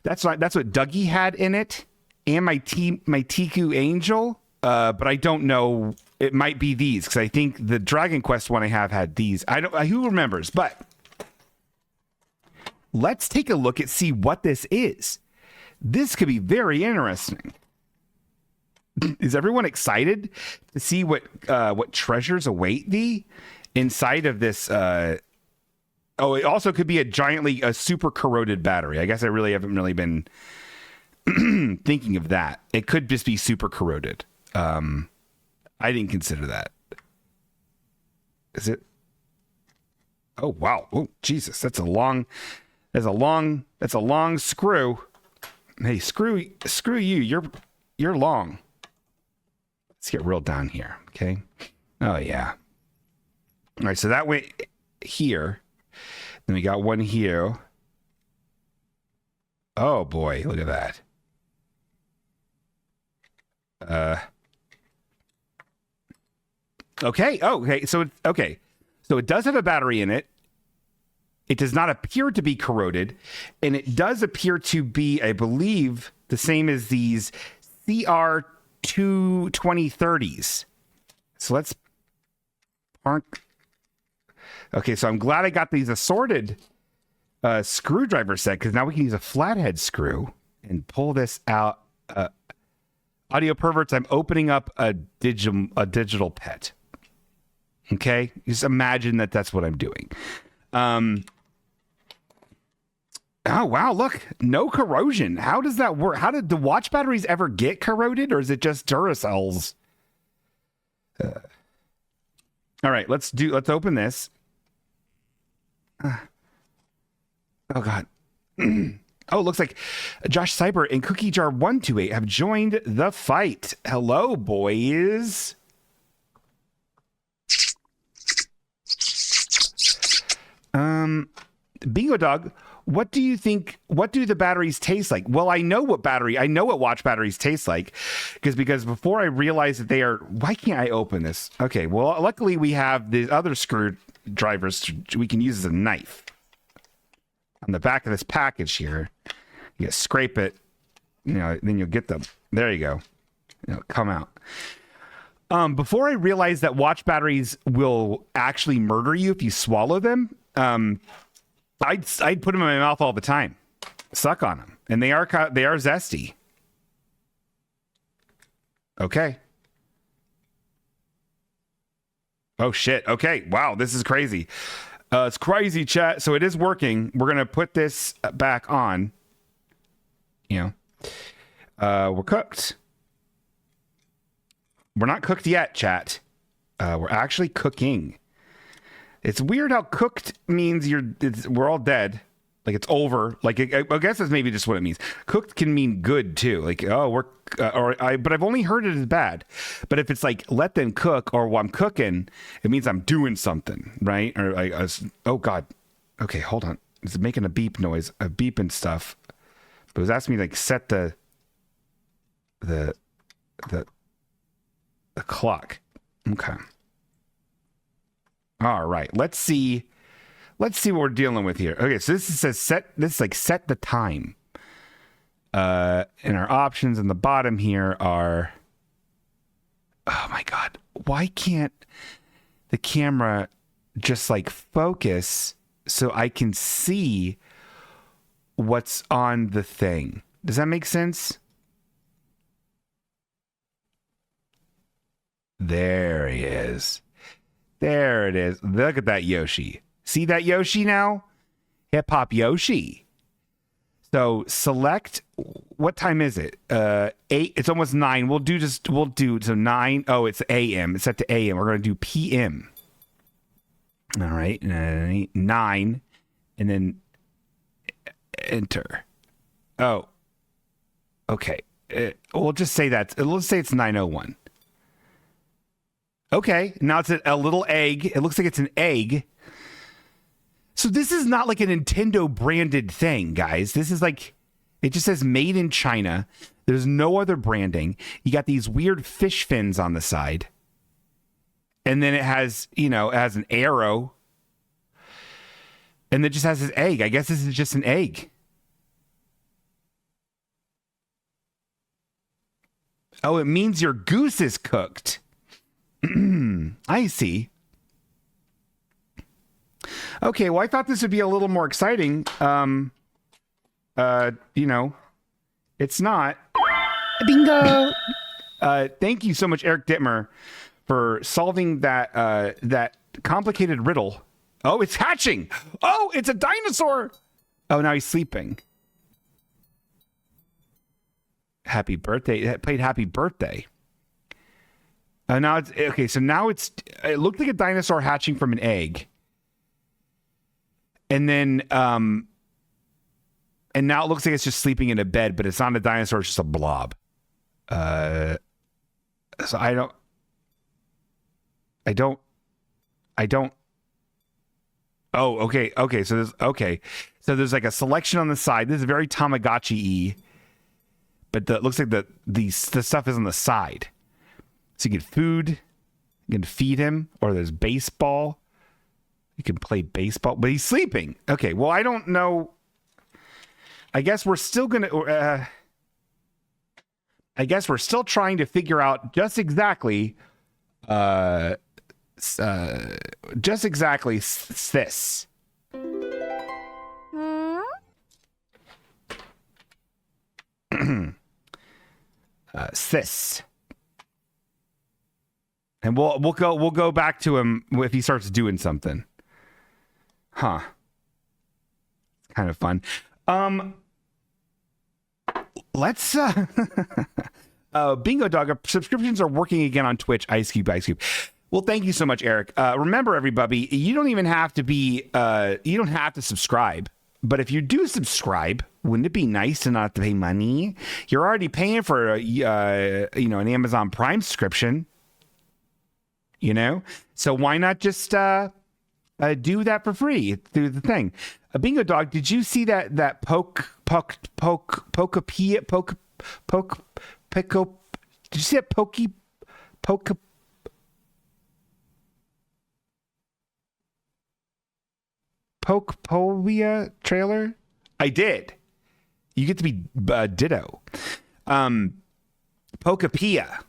That's what Dougie had in it, and my Tiku Angel. But I don't know. It might be these because I think the Dragon Quest one I have had these. I don't. Who remembers? But let's take a look and see what this is. This could be very interesting. Is everyone excited to see what treasures await thee inside of this? Oh, it also could be a super corroded battery. I guess I really haven't been thinking of that. It could just be super corroded. I didn't consider that. Is it? Oh wow! Oh Jesus! That's a long screw. Hey, screw you! You're long. Let's get real down here, okay? Oh yeah. All right, so that went here. Then we got one here. Oh boy, look at that. Okay. Oh, okay. So it does have a battery in it. It does not appear to be corroded, and it does appear to be, I believe, the same as these CR2 2030s. So let's park. Okay, so I'm glad I got these assorted screwdriver set, because now we can use a flathead screw and pull this out. Audio perverts, I'm opening up a digital pet. Okay, just imagine that's what I'm doing. Oh wow, look, no corrosion. How does that work? How did the watch batteries ever get corroded, or is it just Duracells? All right, let's open this. Oh god. Oh, it looks like Josh Cyber and Cookie Jar 128 have joined the fight. Hello, boys. Bingo Dog, what do you think? What do the batteries taste like? Well, I know what watch batteries taste like, because before I realized that they are. Why can't I open this? Okay, well, luckily we have the other screwdrivers we can use as a knife. On the back of this package here, you scrape it, then you'll get them. There you go. Come out. Before I realized that watch batteries will actually murder you if you swallow them, I'd put them in my mouth all the time, suck on them, and they are zesty. Okay. Oh shit. Okay. Wow. This is crazy. It's crazy, chat. So it is working. We're going to put this back on. We're cooked. We're not cooked yet, chat. We're actually cooking. It's weird how cooked means we're all dead. Like it's over. Like I guess that's maybe just what it means. Cooked can mean good too. Like but I've only heard it as bad. But if it's like let them cook or while I'm cooking, it means I'm doing something, right? Or oh god. Okay, hold on. It's making a beep noise, a beep and stuff. But it was asking me to like set the clock. Okay. All right. Let's see what we're dealing with here. Okay, so this says set the time. And our options in the bottom here are, oh my god, why can't the camera just like focus so I can see what's on the thing? Does that make sense? There he is. There it is. Look at that Yoshi. See that Yoshi now? Hip Hop Yoshi. So select, what time is it? 8, it's almost 9. We'll do so 9. Oh, it's AM. It's set to AM. We're going to do PM. All right. 9. And then enter. Oh. Okay. We'll just say that. Let's say it's 9:01. Okay. Now it's a little egg. It looks like it's an egg. So this is not like a Nintendo branded thing, guys. This is like It just says made in China. There's no other branding. You got these weird fish fins on the side. And then it has, it has an arrow. And it just has this egg. I guess this is just an egg. Oh, it means your goose is cooked. I see. Okay, well, I thought this would be a little more exciting. It's not. Bingo! Thank you so much, Eric Dittmer, for solving that complicated riddle. Oh, it's hatching! Oh, it's a dinosaur! Oh, now he's sleeping. Happy birthday. It played happy birthday. Now it's okay, so now it looked like a dinosaur hatching from an egg. And then and now it looks like it's just sleeping in a bed, but it's not a dinosaur, it's just a blob. So I don't Oh, okay. So there's like a selection on the side. This is very Tamagotchi-y. But it looks like the stuff is on the side. So you get food, you can feed him, or there's baseball. You can play baseball, but he's sleeping. Okay, well, I don't know. I guess we're still gonna. I guess we're still trying to figure out just exactly this. Sis. And we'll go back to him if he starts doing something. Huh. It's kind of fun. Let's Bingo Dog, subscriptions are working again on Twitch, Ice Cube. Well, thank you so much, Eric. Remember, everybody, you don't even have to be you don't have to subscribe. But if you do subscribe, wouldn't it be nice to not have to pay money? You're already paying for an Amazon Prime subscription. So why not just do that for free through the thing? Bingo Dog, did you see that did you see that Pokepovia trailer? I did. You get to be Ditto. Pokepia.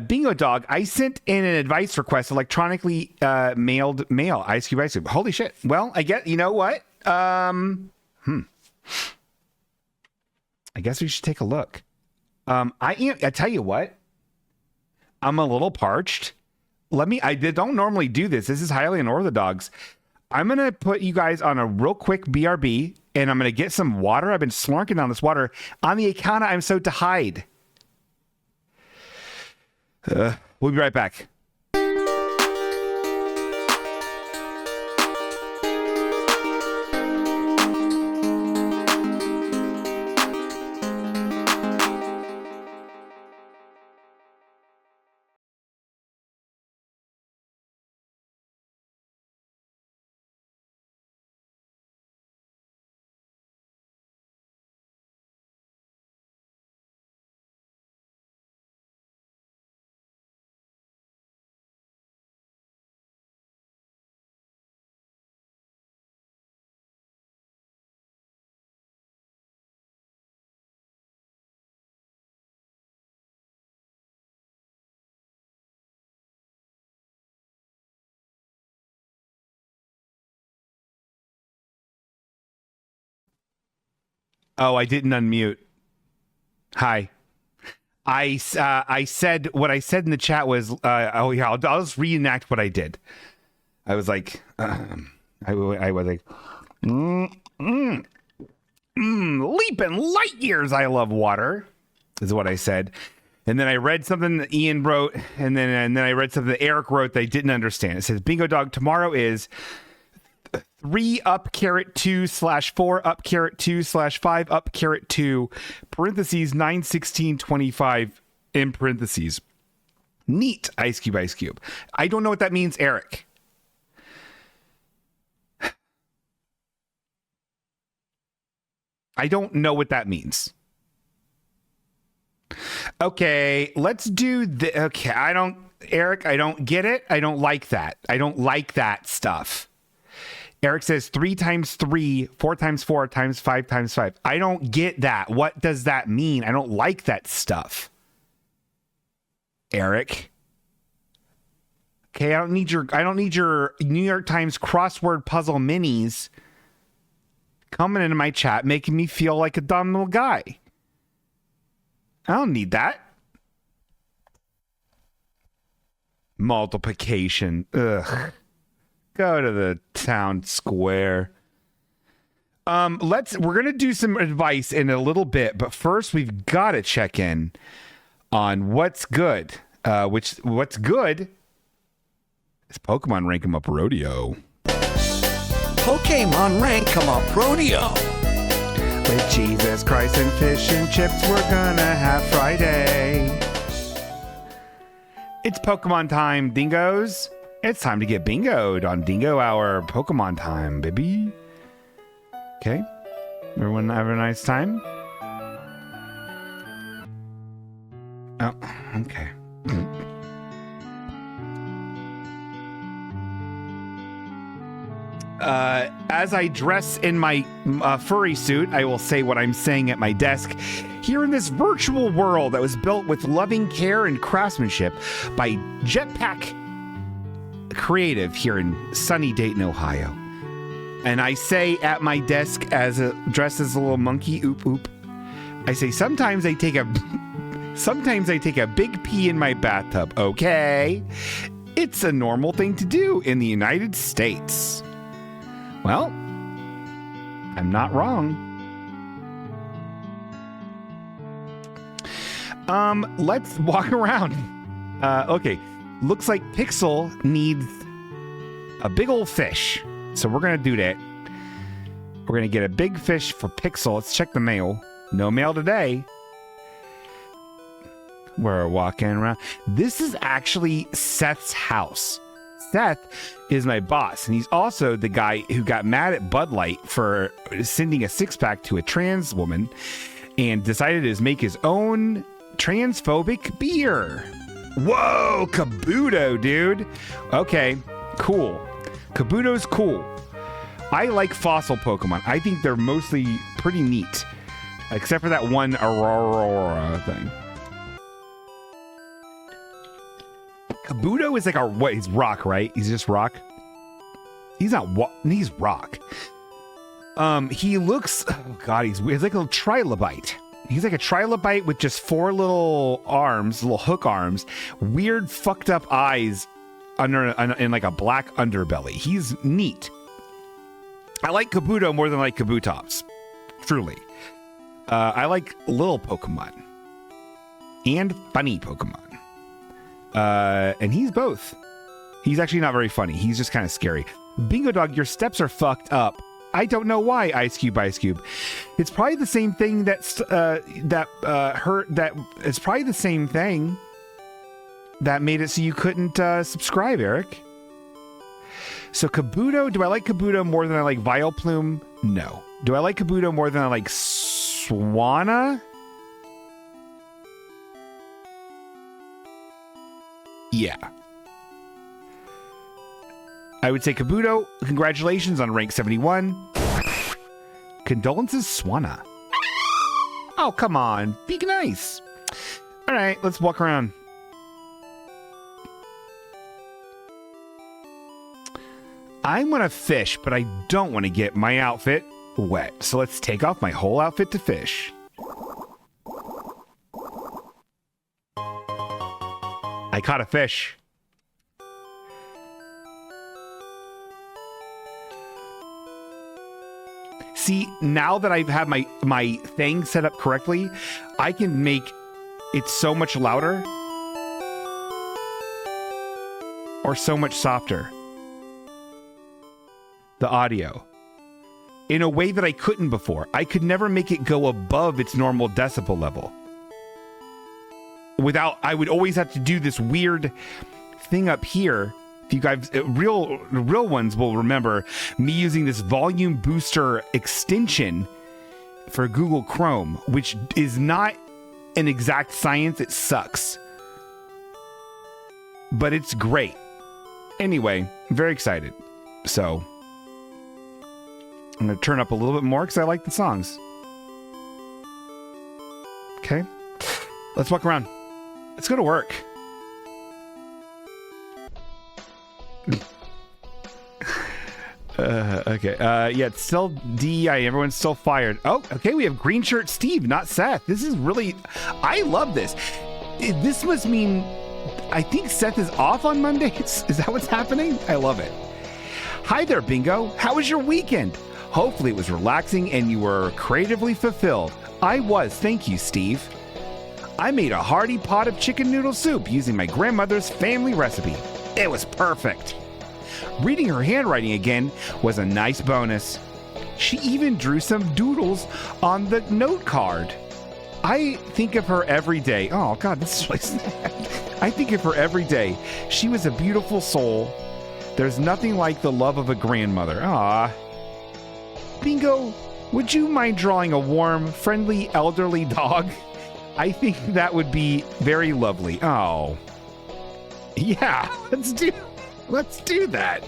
Bingo Dog, I sent in an advice request electronically mailed mail. Ice Cube. Holy shit. Well, I get, you know what? I guess we should take a look. I tell you what. I'm a little parched. I don't normally do this. This is highly unorthodox. I'm going to put you guys on a real quick BRB, and I'm going to get some water. I've been slurking down this water on the account I'm so to hide. We'll be right back. Oh, I didn't unmute. Hi. I said what I said in the chat was, I'll just reenact what I did. I was like, I was like, leaping light years. I love water, is what I said. And then I read something that Ian wrote, and then I read something that Eric wrote that I didn't understand. It says, Bingo Dog, tomorrow is 3 up caret 2 / 4 up caret 2 / 5 up caret 2 parentheses 9/16/25 in parentheses. Neat. Ice Cube. I don't know what that means, Eric. I don't know what that means. Okay, let's do the. Okay, Eric, I don't get it. I don't like that. I don't like that stuff. Eric says 3 times 3, 4 times 4 times 5 times 5. I don't get that. What does that mean? I don't like that stuff. Eric. Okay, I don't need your New York Times crossword puzzle minis coming into my chat making me feel like a dumb little guy. I don't need that. Multiplication. Ugh. Go to the town square. We're gonna do some advice in a little bit, but first we've got to check in on what's good. What's good is Pokemon Rank 'em Up Rodeo. Pokemon Rank 'em Up Rodeo. With Jesus Christ and fish and chips, we're gonna have Friday. It's Pokemon time, dingoes. It's time to get bingoed on Dingo Hour Pokemon time, baby. Okay. Everyone have a nice time? Oh, okay. As I dress in my furry suit, I will say what I'm saying at my desk. Here in this virtual world that was built with loving care and craftsmanship by Jetpack Creative here in sunny Dayton, Ohio. And I say at my desk dressed as a little monkey, oop oop. I say sometimes I take a big pee in my bathtub, okay? It's a normal thing to do in the United States. Well, I'm not wrong. Let's walk around. Okay, looks like Pixel needs a big old fish. So we're gonna do that. We're gonna get a big fish for Pixel. Let's check the mail. No mail today. We're walking around. This is actually Seth's house. Seth is my boss, and he's also the guy who got mad at Bud Light for sending a 6-pack to a trans woman and decided to make his own transphobic beer. Whoa, Kabuto, dude. Okay, cool. Kabuto's cool. I like fossil Pokemon. I think they're mostly pretty neat, except for that one Aurora thing. Kabuto is like he's rock, right? He's just rock. He's not he's rock. He looks, oh god, he's like a trilobite. He's like a trilobite with just 4 little arms, little hook arms, weird fucked up eyes in like a black underbelly. He's neat. I like Kabuto more than I like Kabutops. Truly. I like little Pokemon. And funny Pokemon. And he's both. He's actually not very funny. He's just kind of scary. Bingo Dog, your steps are fucked up. I don't know why, Ice Cube. It's probably the same thing it's probably the same thing that made it so you couldn't subscribe, Eric. So Kabuto, do I like Kabuto more than I like Vileplume? No. Do I like Kabuto more than I like Swanna? Yeah. I would say Kabuto, congratulations on rank 71. Condolences, Swanna. Oh, come on. Be nice. All right, let's walk around. I want to fish, but I don't want to get my outfit wet. So let's take off my whole outfit to fish. I caught a fish. See, now that I've had my thing set up correctly, I can make it so much louder or so much softer. The audio. In a way that I couldn't before. I could never make it go above its normal decibel level. I would always have to do this weird thing up here. If you guys, real ones will remember me using this volume booster extension for Google Chrome, which is not an exact science. It sucks. But it's great. Anyway, I'm very excited. So, I'm going to turn up a little bit more because I like the songs. Okay. Let's walk around. Let's go to work. Okay. Yeah, it's still DEI. Everyone's still fired. Oh, okay. We have Green Shirt Steve, not Seth. This is really... I love this. This must mean... I think Seth is off on Mondays. Is that what's happening? I love it. Hi there, Bingo. How was your weekend? Hopefully it was relaxing and you were creatively fulfilled. I was. Thank you, Steve. I made a hearty pot of chicken noodle soup using my grandmother's family recipe. It was perfect. Reading her handwriting again was a nice bonus. She even drew some doodles on the note card. I think of her every day. Oh, God, this is really sad. I think of her every day. She was a beautiful soul. There's nothing like the love of a grandmother. Ah. Bingo, would you mind drawing a warm, friendly, elderly dog? I think that would be very lovely. Oh. Yeah, let's do that.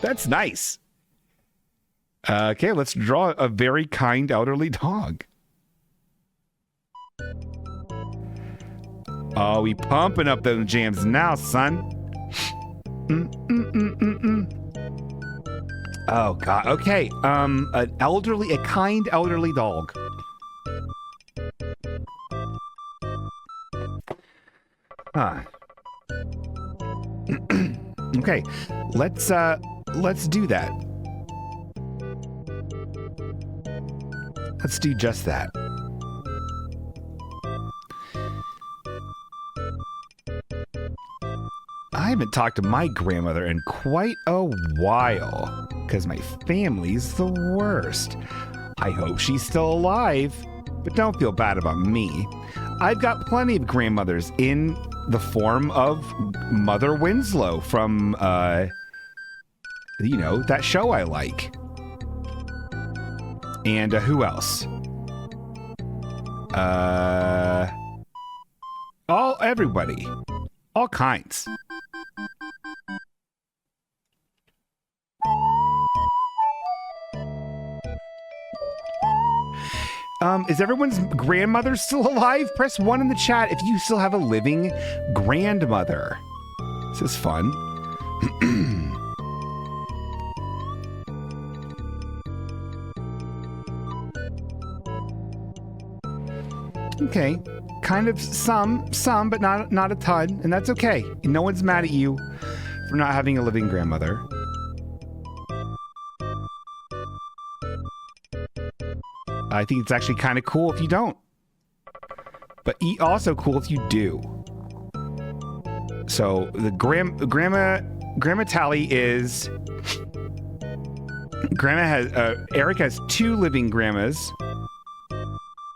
That's nice. Okay, let's draw a very kind elderly dog. Oh, we pumping up those jams now, son. Oh, God. Okay. A kind elderly dog. Huh. Okay. Let's do that. Let's do just that. I haven't talked to my grandmother in quite a while because my family's the worst. I hope she's still alive, but don't feel bad about me. I've got plenty of grandmothers in the form of Mother Winslow from, that show I like. And who else? Everybody. All kinds. Is everyone's grandmother still alive? Press 1 in the chat if you still have a living grandmother. This is fun. Okay. Kind of some, but not a ton, and that's okay. No one's mad at you for not having a living grandmother. I think it's actually kind of cool if you don't. But also cool if you do. So the grandma tally is... Eric has 2 living grandmas.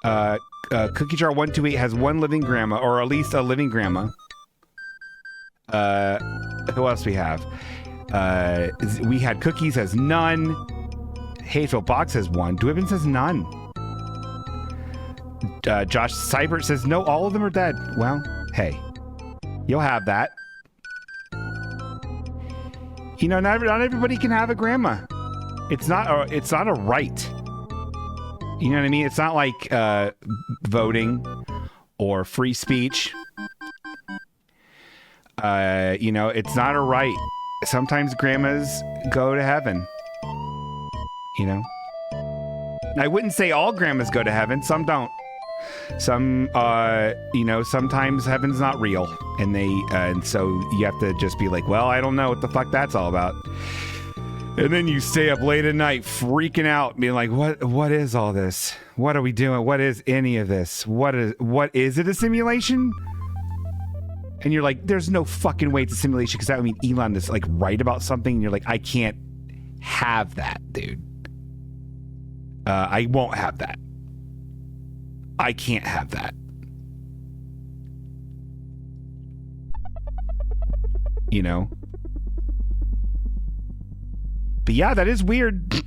Cookie Jar 128 has 1 living grandma, or at least a living grandma. Who else we have? We had Cookies has none. Hazel Box has 1. Dwibbins has none. Josh Seibert says no, all of them are dead. Well, hey, you'll have that. Not everybody can have a grandma. It's not a right. You know what I mean? It's not like voting or free speech. It's not a right. Sometimes grandmas go to heaven. I wouldn't say all grandmas go to heaven. Some don't. Some, sometimes heaven's not real. And so you have to just be like, well, I don't know what the fuck that's all about. And then you stay up late at night freaking out, being like, what is all this? What are we doing? What is any of this? What is it a simulation? And you're like, there's no fucking way it's a simulation, because that would mean Elon is like right about something, and you're like, I can't have that, dude. I won't have that. I can't have that. But yeah, that is weird.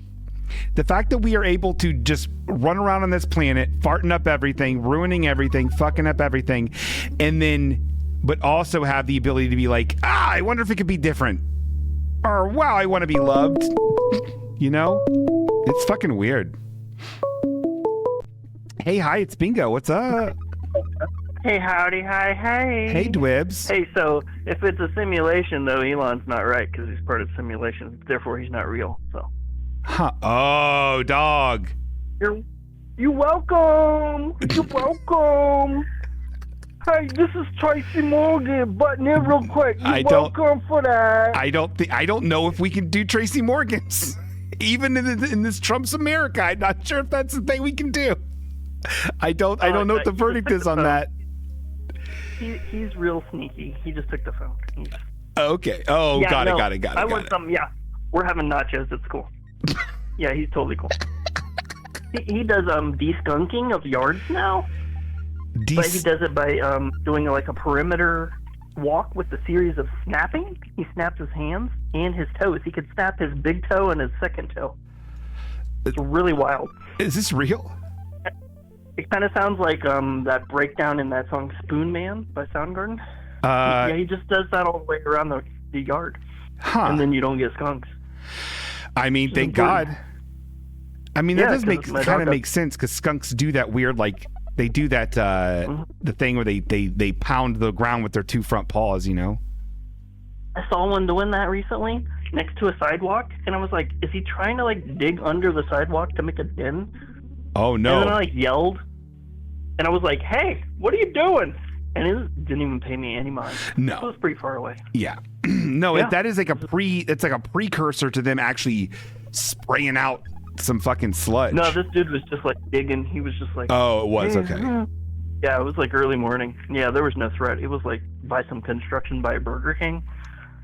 The fact that we are able to just run around on this planet, farting up everything, ruining everything, fucking up everything, and then, but also have the ability to be like, I wonder if it could be different. Or, wow, I want to be loved. You know? It's fucking weird. Hey, hi, it's Bingo. What's up? Hey, howdy, hi, hey. Hey, Dwibbs. Hey, so if it's a simulation, though, Elon's not right because he's part of the simulation. Therefore, he's not real. So. Huh. Oh, dog. You're welcome. You're welcome. Hey, this is Tracy Morgan. Button in real quick. You're welcome for that. I don't know if we can do Tracy Morgan's. Even in this Trump's America, I'm not sure if that's the thing we can do. I don't know what the verdict is on that. He's real sneaky. He just took the phone. Okay. Oh, yeah, got it. I want some. Yeah, we're having nachos. It's cool. Yeah, he's totally cool. He does de-skunking of yards now. But he does it by doing like a perimeter walk with a series of snapping. He snaps his hands and his toes. He could snap his big toe and his second toe. It's really wild. Is this real? It kind of sounds like that breakdown in that song Spoon Man by Soundgarden. Yeah, he just does that all the way around the yard. Huh. And then you don't get skunks. I mean, thank God. I mean, that does kind of make sense because skunks do that weird, like, they do that, the thing where they pound the ground with their two front paws, you know? I saw one doing that recently next to a sidewalk, and I was like, is he trying to, like, dig under the sidewalk to make a den? Oh, no. And then I, like, yelled. And I was like, hey, what are you doing? And it didn't even pay me any mind. No. It was pretty far away. Yeah. No, yeah. That is like it's like a precursor to them actually spraying out some fucking sludge. No, this dude was just like digging. He was just like... Oh, it was? Okay. Yeah, it was like early morning. Yeah, there was no threat. It was like by some construction by Burger King.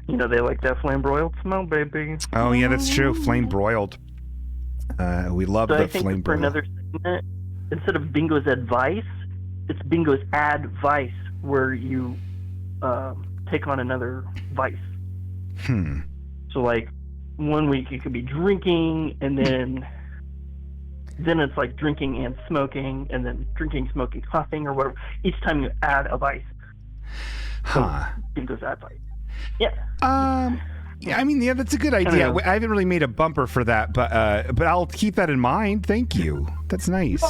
You know, they like that flame broiled smell, baby. Oh, yeah, that's true. Flame broiled. We love the flame broiled. For another segment, instead of Bingo's advice, it's Bingo's advice, where you take on another vice. So, like, 1 week it could be drinking, and then it's like drinking and smoking, and then drinking, smoking, coughing, or whatever. Each time you add a vice. Huh. So Bingo's advice. Yeah. Yeah, I mean, yeah, that's a good idea. I haven't really made a bumper for that, but I'll keep that in mind. Thank you. That's nice.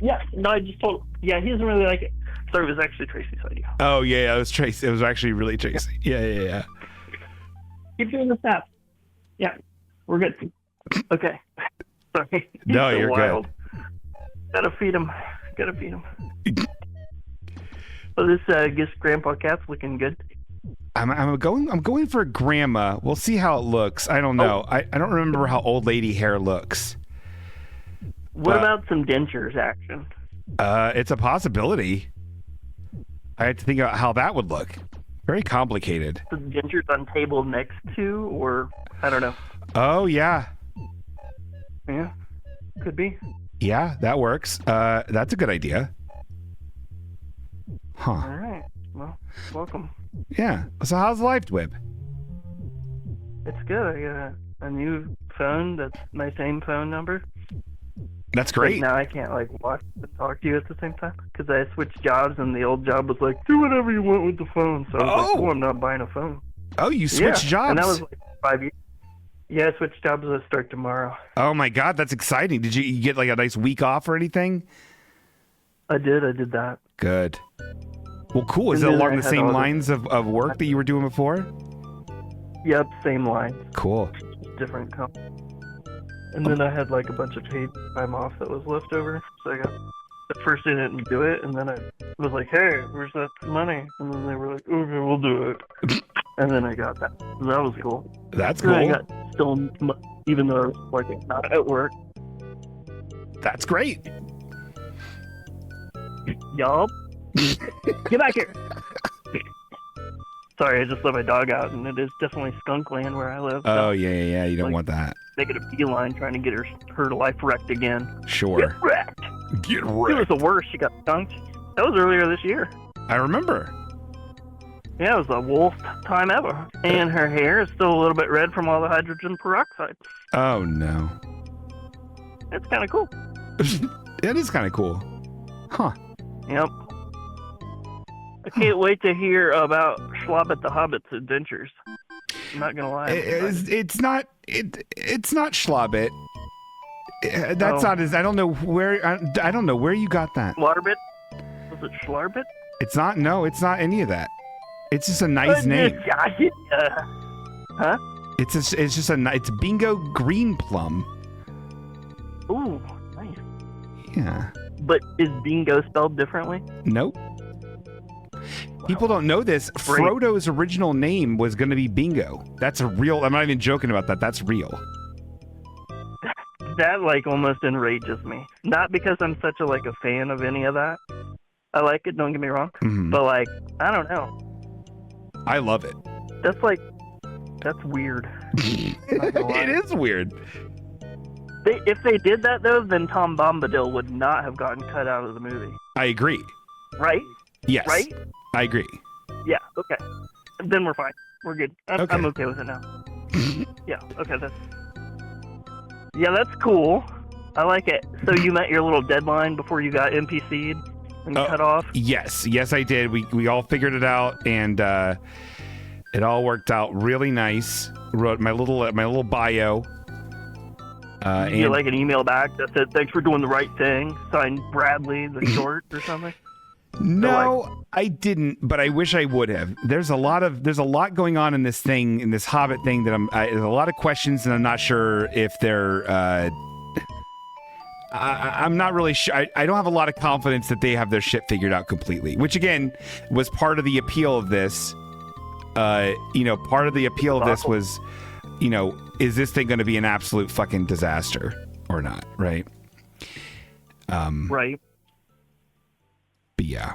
Yeah, no, I just told. Yeah, he doesn't really like it. So it was actually Tracy's idea. Oh yeah, it was Tracy. It was actually really Tracy. Yeah. Keep doing the steps. Yeah, we're good. Okay. Sorry. No, so you're wild. good. Gotta feed him. So this gets Grandpa Cat's looking good. I'm going for a grandma. We'll see how it looks. I don't know. I don't remember how old lady hair looks. What about some dentures action? It's a possibility. I have to think about how that would look. Very complicated. The dentures on table next to, or I don't know. Oh yeah. Yeah, could be. Yeah, that works. That's a good idea. Huh. All right. Well, welcome. Yeah. So how's life, Dwib? It's good. I got a new phone that's my same phone number. That's great. But now I can't like watch and talk to you at the same time because I switched jobs and the old job was like, do whatever you want with the phone. So I was like, oh, I'm not buying a phone. Oh, you switched jobs? And that was like 5 years. Yeah, I switched jobs. I start tomorrow. Oh my God, that's exciting. Did you get like a nice week off or anything? I did that. Good. Well, cool. Is it along the same lines of work that you were doing before? Yep, same line. Cool. Different company. And then I had like a bunch of paid time off that was left over. So I got, at first they didn't do it, and then I was like, hey, where's that money? And then they were like, okay, we'll do it. And then I got that. So that was cool. That's cool. And I got still money, even though I was working, not at work. That's great. Yup. Get back here. Sorry, I just let my dog out, and it is definitely skunk land where I live. Oh, yeah. You don't want that. Making a beeline trying to get her life wrecked again. Sure. Get wrecked. Get wrecked. It was the worst. She got skunked. That was earlier this year. I remember. Yeah, it was the worst time ever. And her hair is still a little bit red from all the hydrogen peroxide. Oh no. It's kind of cool. It is kind of cool. Huh. Yep. I can't wait to hear about Schlobbit the Hobbit's adventures. I'm not gonna lie. It's not Schlobbit. That's not his. I don't know where. I don't know where you got that. Slarbit? Was it Schlarbit? It's not. No, it's not any of that. It's just a nice name. Huh? It's Bingo Green Plum. Ooh, nice. Yeah. But is bingo spelled differently? Nope. People don't know this. Great. Frodo's original name was going to be Bingo. That's a real. I'm not even joking about that. That's real. That like almost enrages me. Not because I'm such a fan of any of that. I like it. Don't get me wrong. Mhm. But I don't know. I love it. That's weird. Not gonna lie. It is weird. If they did that though, then Tom Bombadil would not have gotten cut out of the movie. I agree. Right? Yes. Right? I agree. Yeah. Okay. Then we're fine. We're good. I'm Okay. okay with it now. Yeah. Okay. That's cool. I like it. So you met your little deadline before you got NPC'd and cut off? Yes, I did. We all figured it out, and it all worked out really nice. Wrote my little bio. Did you get an email back that said thanks for doing the right thing? Signed Bradley the short or something? No, I didn't, but I wish I would have. There's a lot going on in this thing, in this Hobbit thing that there's a lot of questions, and I'm not sure if they're. I'm not really sure. I don't have a lot of confidence that they have their shit figured out completely, which again was part of the appeal of this. Part of the appeal of this was, is this thing going to be an absolute fucking disaster or not? Right. Right. But yeah.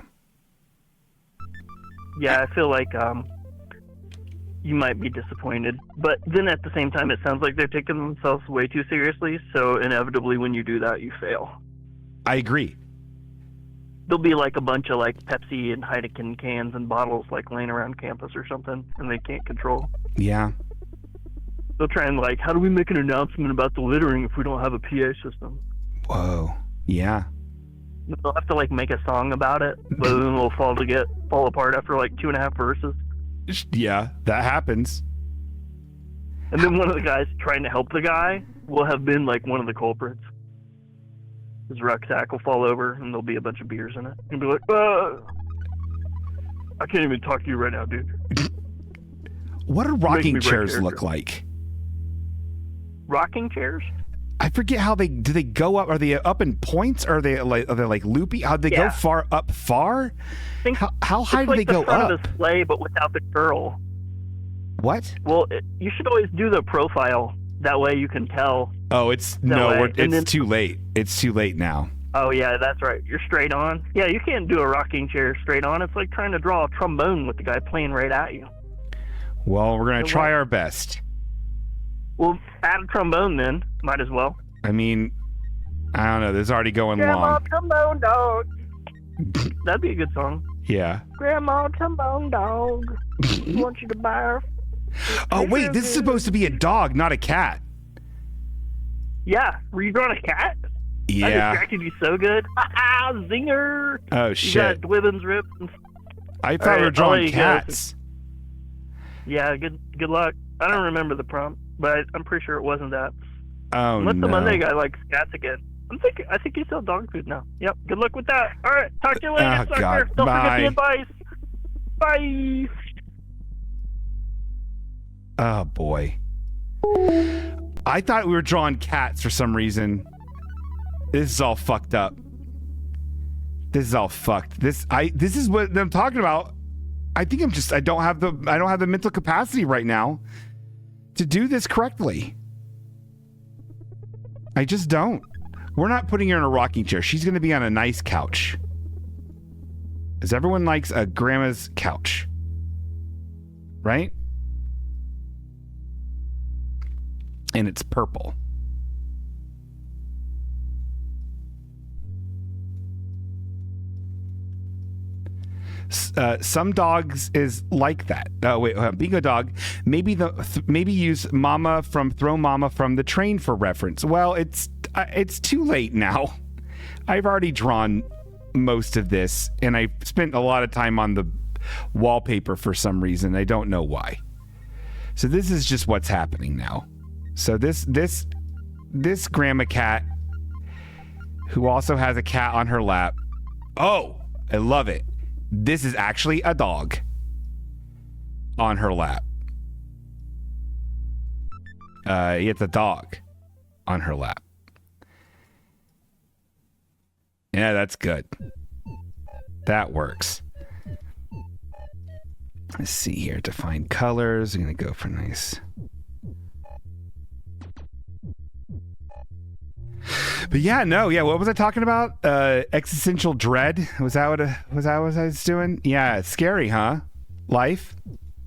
Yeah, I feel like you might be disappointed. But then at the same time, it sounds like they're taking themselves way too seriously. So inevitably, when you do that, you fail. I agree. There'll be a bunch of Pepsi and Heineken cans and bottles laying around campus or something, and they can't control. Yeah. They'll try and how do we make an announcement about the littering if we don't have a PA system? Whoa. Yeah. They'll have to make a song about it, but then it'll fall apart after 2.5 verses. Yeah, that happens. And then one of the guys trying to help the guy will have been one of the culprits. His rucksack will fall over and there'll be a bunch of beers in it. And he'll be I can't even talk to you right now, dude. What do rocking chairs look like? Rocking chairs? I forget how do they go up? Are they up in points? Or are they loopy? How do they go far? How high do they go up? It's the front up? of the sleigh, but without the curl. What? Well, you should always do the profile. That way you can tell. Oh, it's too late. It's too late now. Oh yeah, that's right. You're straight on. Yeah, you can't do a rocking chair straight on. It's like trying to draw a trombone with the guy playing right at you. Well, we're gonna try our best. Well, add a trombone then. Might as well. I mean, I don't know. This is already going Grandma long. Trombone Dog. That'd be a good song. Yeah. Grandma Trombone Dog. I want you to buy her. Oh wait, this is supposed to be a dog, not a cat. Yeah. Were you drawing a cat? Yeah. I distracted you so good. Ha zinger. Oh shit. You got Dwibbins ripped. I thought we were drawing cats. Yeah. Good luck. I don't remember the prompt, but I'm pretty sure it wasn't that. Oh Unless no. the Monday guy likes cats again. I think you sell dog food now. Yep. Good luck with that. All right. Talk to you later, Oh, sucker. God. Don't forget Bye. the advice. Bye. Oh boy. I thought we were drawing cats for some reason. This is all fucked up. This is all fucked. This is what I'm talking about. I think I don't have the mental capacity right now to do this correctly. I just don't. We're not putting her in a rocking chair. She's going to be on a nice couch. As everyone likes a grandma's couch. Right? And it's purple. Some dogs is like that. Wait, Bingo Dog. Maybe use Mama from Throw Mama from the Train for reference. Well, it's too late now. I've already drawn most of this, and I spent a lot of time on the wallpaper for some reason. I don't know why. So this is just what's happening now. So this grandma cat, who also has a cat on her lap. Oh, I love it. This is actually a dog on her lap. It's a dog on her lap. Yeah, that's good. That works. Let's see here. Define colors. I'm going to go for nice. But yeah, what was I talking about? Existential dread? Was that what I was doing? Yeah, it's scary, huh? Life?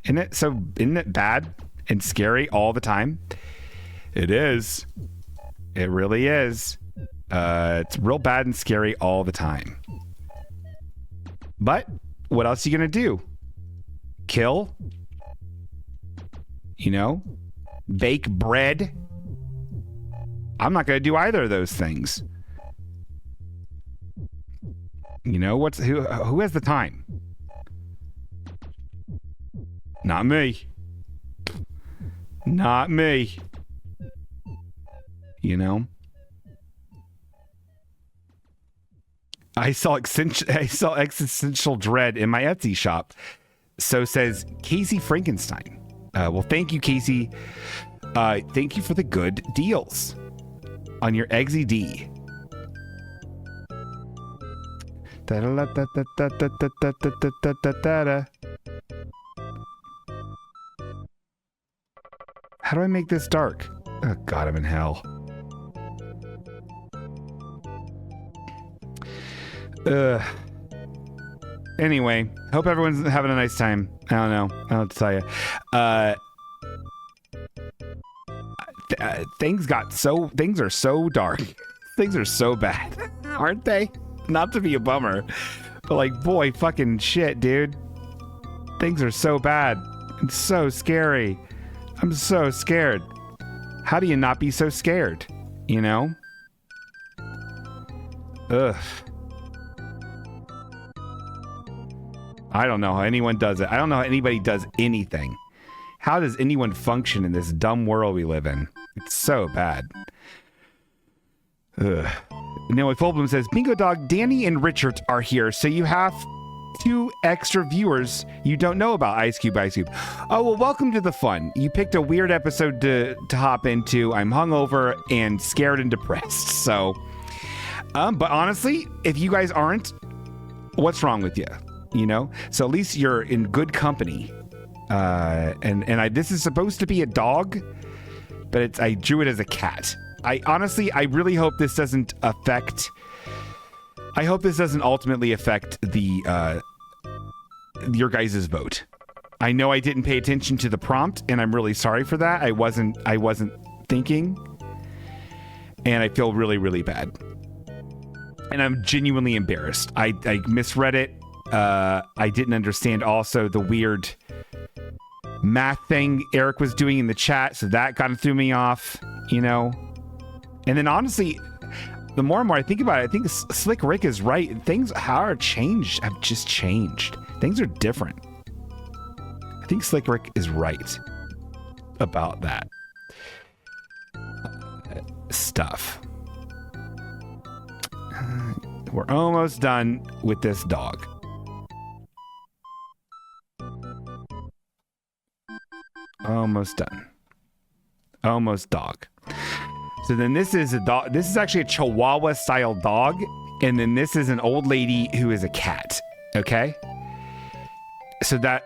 Isn't it bad and scary all the time? It is. It really is. It's real bad and scary all the time. But what else are you gonna do? Kill? Bake bread? I'm not going to do either of those things. Who has the time? Not me. Not me. I saw existential dread in my Etsy shop. So says Casey Frankenstein. Well, thank you, Casey. Thank you for the good deals on your XED. How do I make this dark? Oh God, I'm in hell. Anyway, hope everyone's having a nice time. I don't know. I don't know what to tell you. Things are so dark. Things are so bad, aren't they? Not to be a bummer, but like, boy, fucking shit, dude. Things are so bad. It's so scary. I'm so scared. How do you not be so scared? Ugh. I don't know how anyone does it. I don't know how anybody does anything. How does anyone function in this dumb world we live in? It's so bad. Ugh. Now, Fulbloom says, Bingo Dog, Danny and Richard are here, so you have 2 extra viewers you don't know about. Ice Cube. Oh, well, welcome to the fun. You picked a weird episode to hop into. I'm hungover and scared and depressed. So, but honestly, if you guys aren't, what's wrong with you? So at least you're in good company. This is supposed to be a dog, but I drew it as a cat. I really hope this doesn't affect. I hope this doesn't ultimately affect your guys' vote. I know I didn't pay attention to the prompt, and I'm really sorry for that. I wasn't thinking, and I feel really, really bad. And I'm genuinely embarrassed. I misread it. I didn't understand also the weird math thing Eric was doing in the chat, so that kind of threw me off, And then honestly, the more and more I think about it, I think Slick Rick is right. Things have just changed. Things are different. I think Slick Rick is right about that stuff. We're almost done with this dog. Almost done. Almost dog. So then this is a dog. This is actually a Chihuahua style dog. And then this is an old lady who is a cat. Okay. But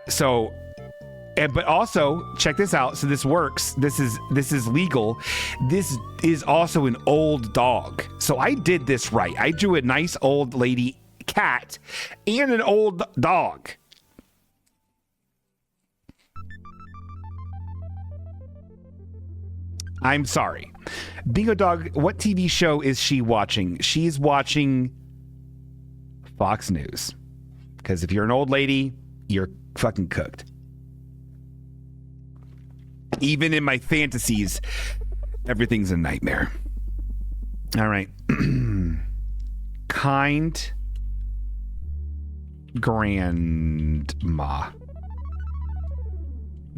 also check this out. So this works. This is legal. This is also an old dog. So I did this right. I drew a nice old lady cat and an old dog. I'm sorry. Bingo Dog, what TV show is she watching? She's watching Fox News. Because if you're an old lady, you're fucking cooked. Even in my fantasies, everything's a nightmare. All right. Kind grandma.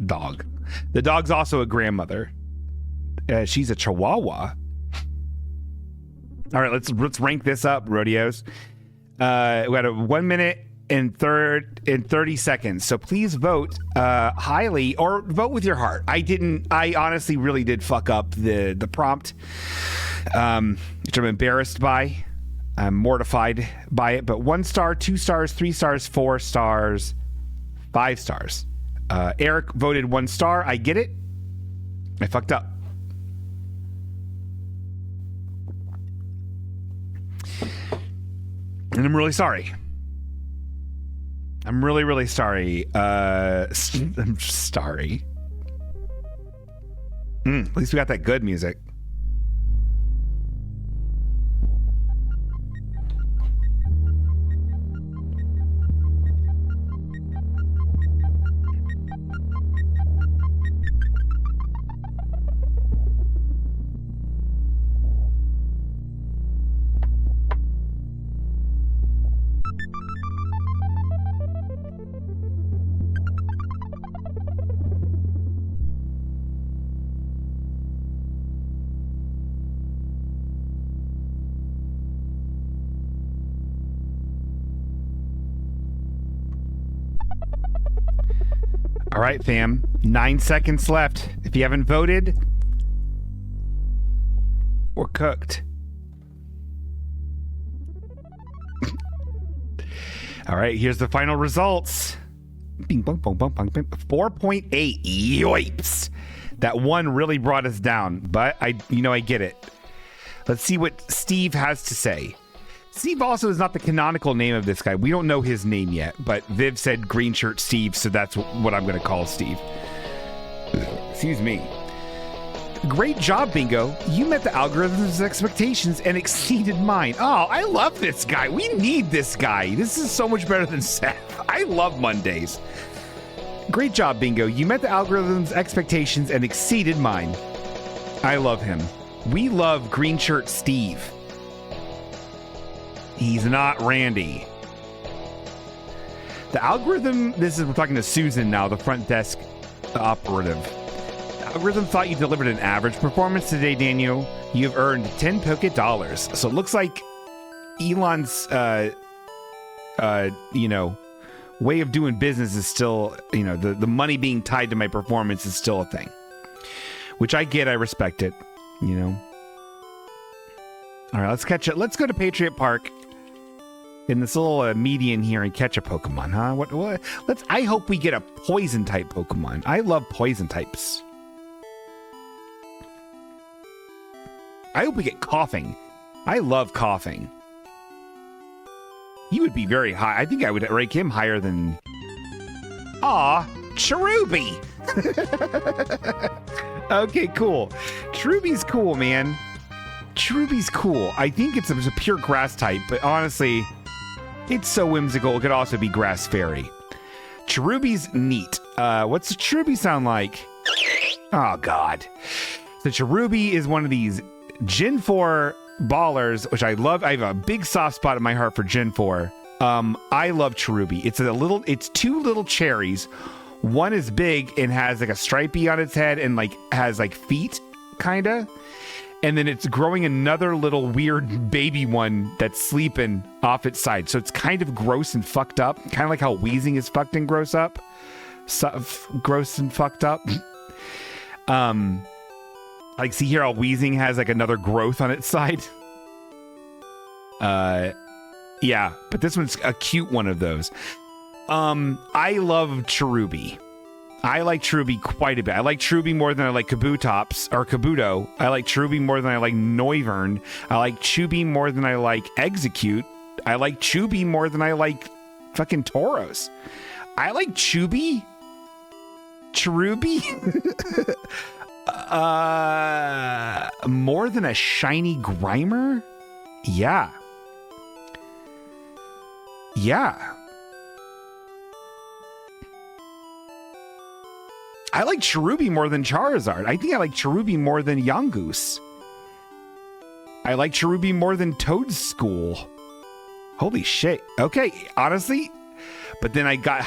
Dog. The dog's also a grandmother. She's a Chihuahua. All right, let's rank this up, Rodeos. We got a 1 minute and 30 seconds. So please vote highly or vote with your heart. I honestly really did fuck up the prompt, which I'm embarrassed by. I'm mortified by it. But 1 star, 2 stars, 3 stars, 4 stars, 5 stars. Eric voted 1 star. I get it. I fucked up. And I'm really sorry. I'm really, really sorry. I'm sorry. At least we got that good music. All right, fam. 9 seconds left. If you haven't voted, we're cooked. All right, here's the final results. Bing, bong, bong, bong, bong, bing. 4.8. Yoips. That one really brought us down, but I get it. Let's see what Steve has to say. Steve also is not the canonical name of this guy. We don't know his name yet, but Viv said green shirt Steve, so that's what I'm going to call Steve. Excuse me. Great job, Bingo. You met the algorithm's expectations and exceeded mine. Oh, I love this guy. We need this guy. This is so much better than Seth. I love Mondays. Great job, Bingo. You met the algorithm's expectations and exceeded mine. I love him. We love green shirt Steve. He's not Randy. The algorithm, we're talking to Susan now, the front desk operative. The algorithm thought you delivered an average performance today, Daniel. You've earned 10 Poké dollars. So it looks like Elon's, way of doing business is still, the money being tied to my performance is still a thing. Which I get, I respect it, All right, let's catch it. Let's go to Patriot Park in this little median here and catch a Pokemon, huh? What? I hope we get a poison type Pokemon. I love poison types. I hope we get Coughing. I love Coughing. He would be very high. I think I would rank him higher than... Cherubi! Okay, cool. Cherubi's cool, man. Cherubi's cool. I think it's a pure grass type, but honestly, it's so whimsical. It could also be grass fairy. Cherubi's neat. What's the Cherubi sound like? Oh, God. The Cherubi is one of these Gen 4 ballers, which I love. I have a big soft spot in my heart for Gen 4. I love Cherubi. It's 2 little cherries. One is big and has like a stripey on its head and has feet, kinda. And then it's growing another little weird baby one that's sleeping off its side. So it's kind of gross and fucked up. Kind of like how wheezing is fucked and gross up. Gross and fucked up. See here how wheezing has another growth on its side. Yeah, but this one's a cute one of those. I love Cherubi. I like Cherubi quite a bit. I like Cherubi more than I like Kabuto. I like Cherubi more than I like Noivern. I like Cherubi more than I like Execute. I like Cherubi more than I like fucking Tauros. I like Cherubi more than a shiny Grimer? Yeah. I like Cherubi more than Charizard. I think I like Cherubi more than Yungoos. I like Cherubi more than Toadstool. Holy shit. Okay, honestly. But then I got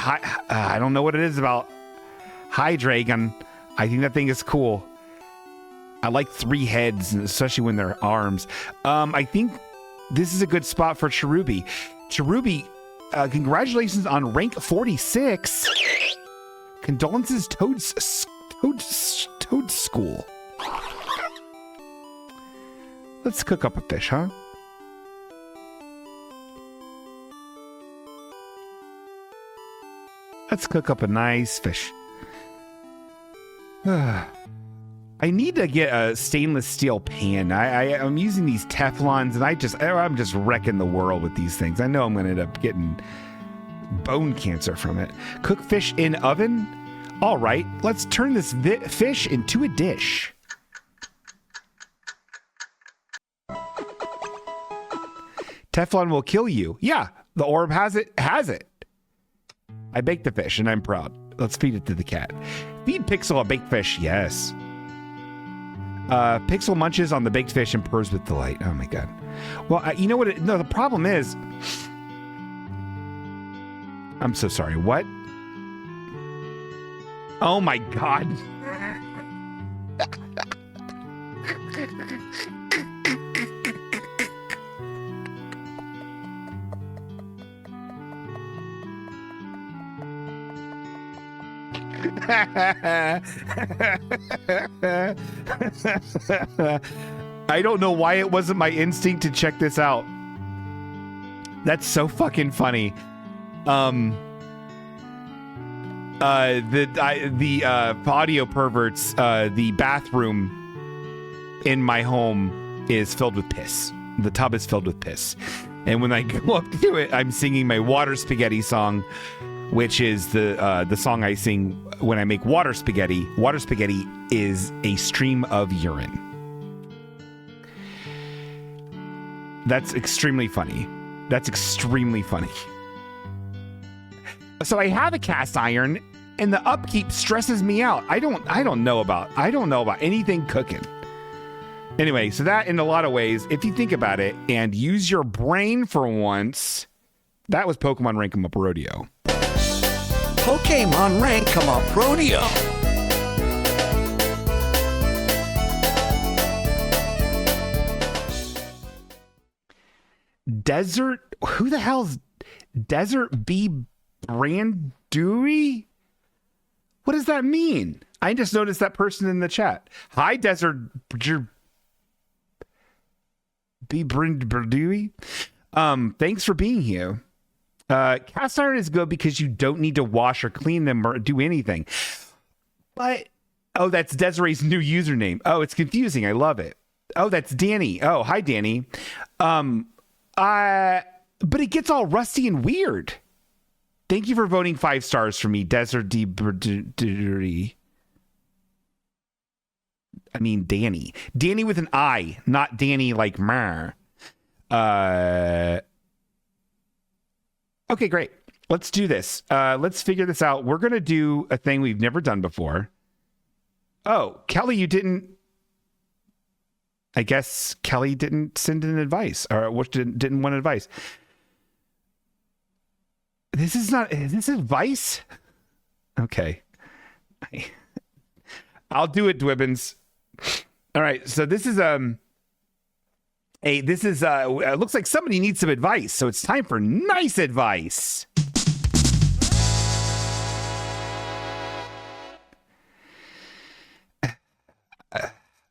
I don't know what it is about Hydreigon. I think that thing is cool. I like 3 heads, especially when they're arms. I think this is a good spot for Cherubi. Cherubi, congratulations on rank 46. Condolences, Toadstool. Let's cook up a fish, huh? Let's cook up a nice fish. I need to get a stainless steel pan. I'm using these Teflons, and I'm just wrecking the world with these things. I know I'm going to end up getting bone cancer from it. Cook fish in oven? All right, let's turn this fish into a dish. Teflon will kill you. Yeah, the orb has it. I baked the fish, and I'm proud. Let's feed it to the cat. Feed Pixel a baked fish, yes. Pixel munches on the baked fish and purrs with delight. Oh my god. Well, you know what? No, the problem is... I'm so sorry. What? Oh my god. I don't know why it wasn't my instinct to check this out. That's so fucking funny. The audio perverts, the bathroom in my home is filled with piss. The tub is filled with piss. And when I go up to it, I'm singing my water spaghetti song, which is the song I sing when I make water spaghetti. Water spaghetti is a stream of urine. That's extremely funny. So I have a cast iron, and the upkeep stresses me out. I don't know about anything cooking. Anyway, so that in a lot of ways, if you think about it and use your brain for once, that was Pokemon Rank 'em Up Rodeo. Pokemon Rank 'em Up Rodeo. Who the hell's Desert Bee Branduri? What does that mean? I just noticed that person in the chat. Hi, Desert Bee Branduri. Thanks for being here. Cast iron is good because you don't need to wash or clean them or do anything. But, oh, that's Desiree's new username. Oh, it's confusing. I love it. Oh, that's Danny. Oh, hi, Danny. But it gets all rusty and weird. Thank you for voting 5 stars for me, Desert D. I mean, Danny. Danny with an I, not Danny like Mar. Okay, great. Let's do this. Let's figure this out. We're going to do a thing we've never done before. Oh, Kelly, you didn't... I guess Kelly didn't send an advice, or didn't want advice. Is this advice? Okay. I'll do it, Dwibbins. All right, so this is it looks like somebody needs some advice, so it's time for nice advice.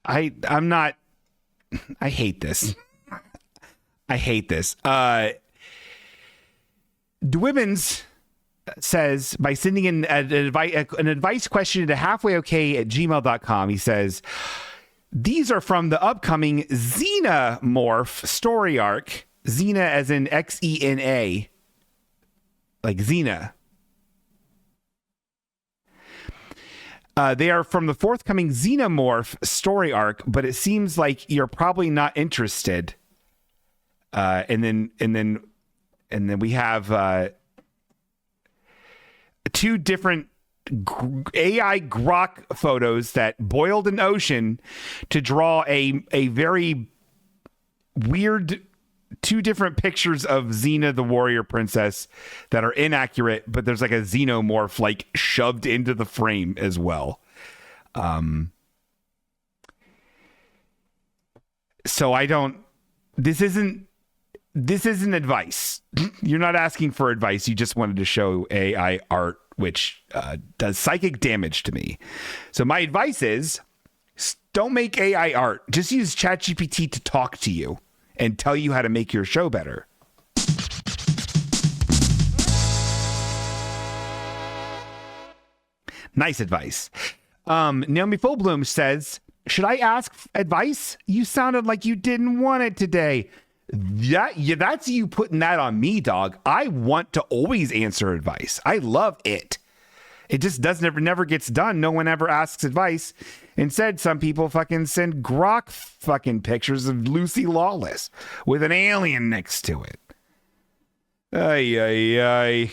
I'm not... I hate this. Dwibbins says, by sending in an advice question to halfwayokay@gmail.com, he says, these are from the upcoming Xenomorph story arc. Xena as in Xena. Like Xena. They are from the forthcoming Xenomorph story arc, but it seems like you're probably not interested. And then we have 2 different AI grok photos that boiled an ocean to draw a very weird 2 different pictures of Xena the warrior princess that are inaccurate, but there's like a xenomorph like shoved into the frame as well. So I don't, this isn't advice. You're not asking for advice. You just wanted to show AI art, which does psychic damage to me. So my advice is don't make AI art. Just use ChatGPT to talk to you and tell you how to make your show better. Nice advice. Naomi Fullbloom says, should I ask advice? You sounded like you didn't want it today. That's you putting that on me, dog. I want to always answer advice. I love it. It just never gets done. No one ever asks advice. Instead, some people fucking send grok fucking pictures of Lucy Lawless with an alien next to it. Ay, ay, ay.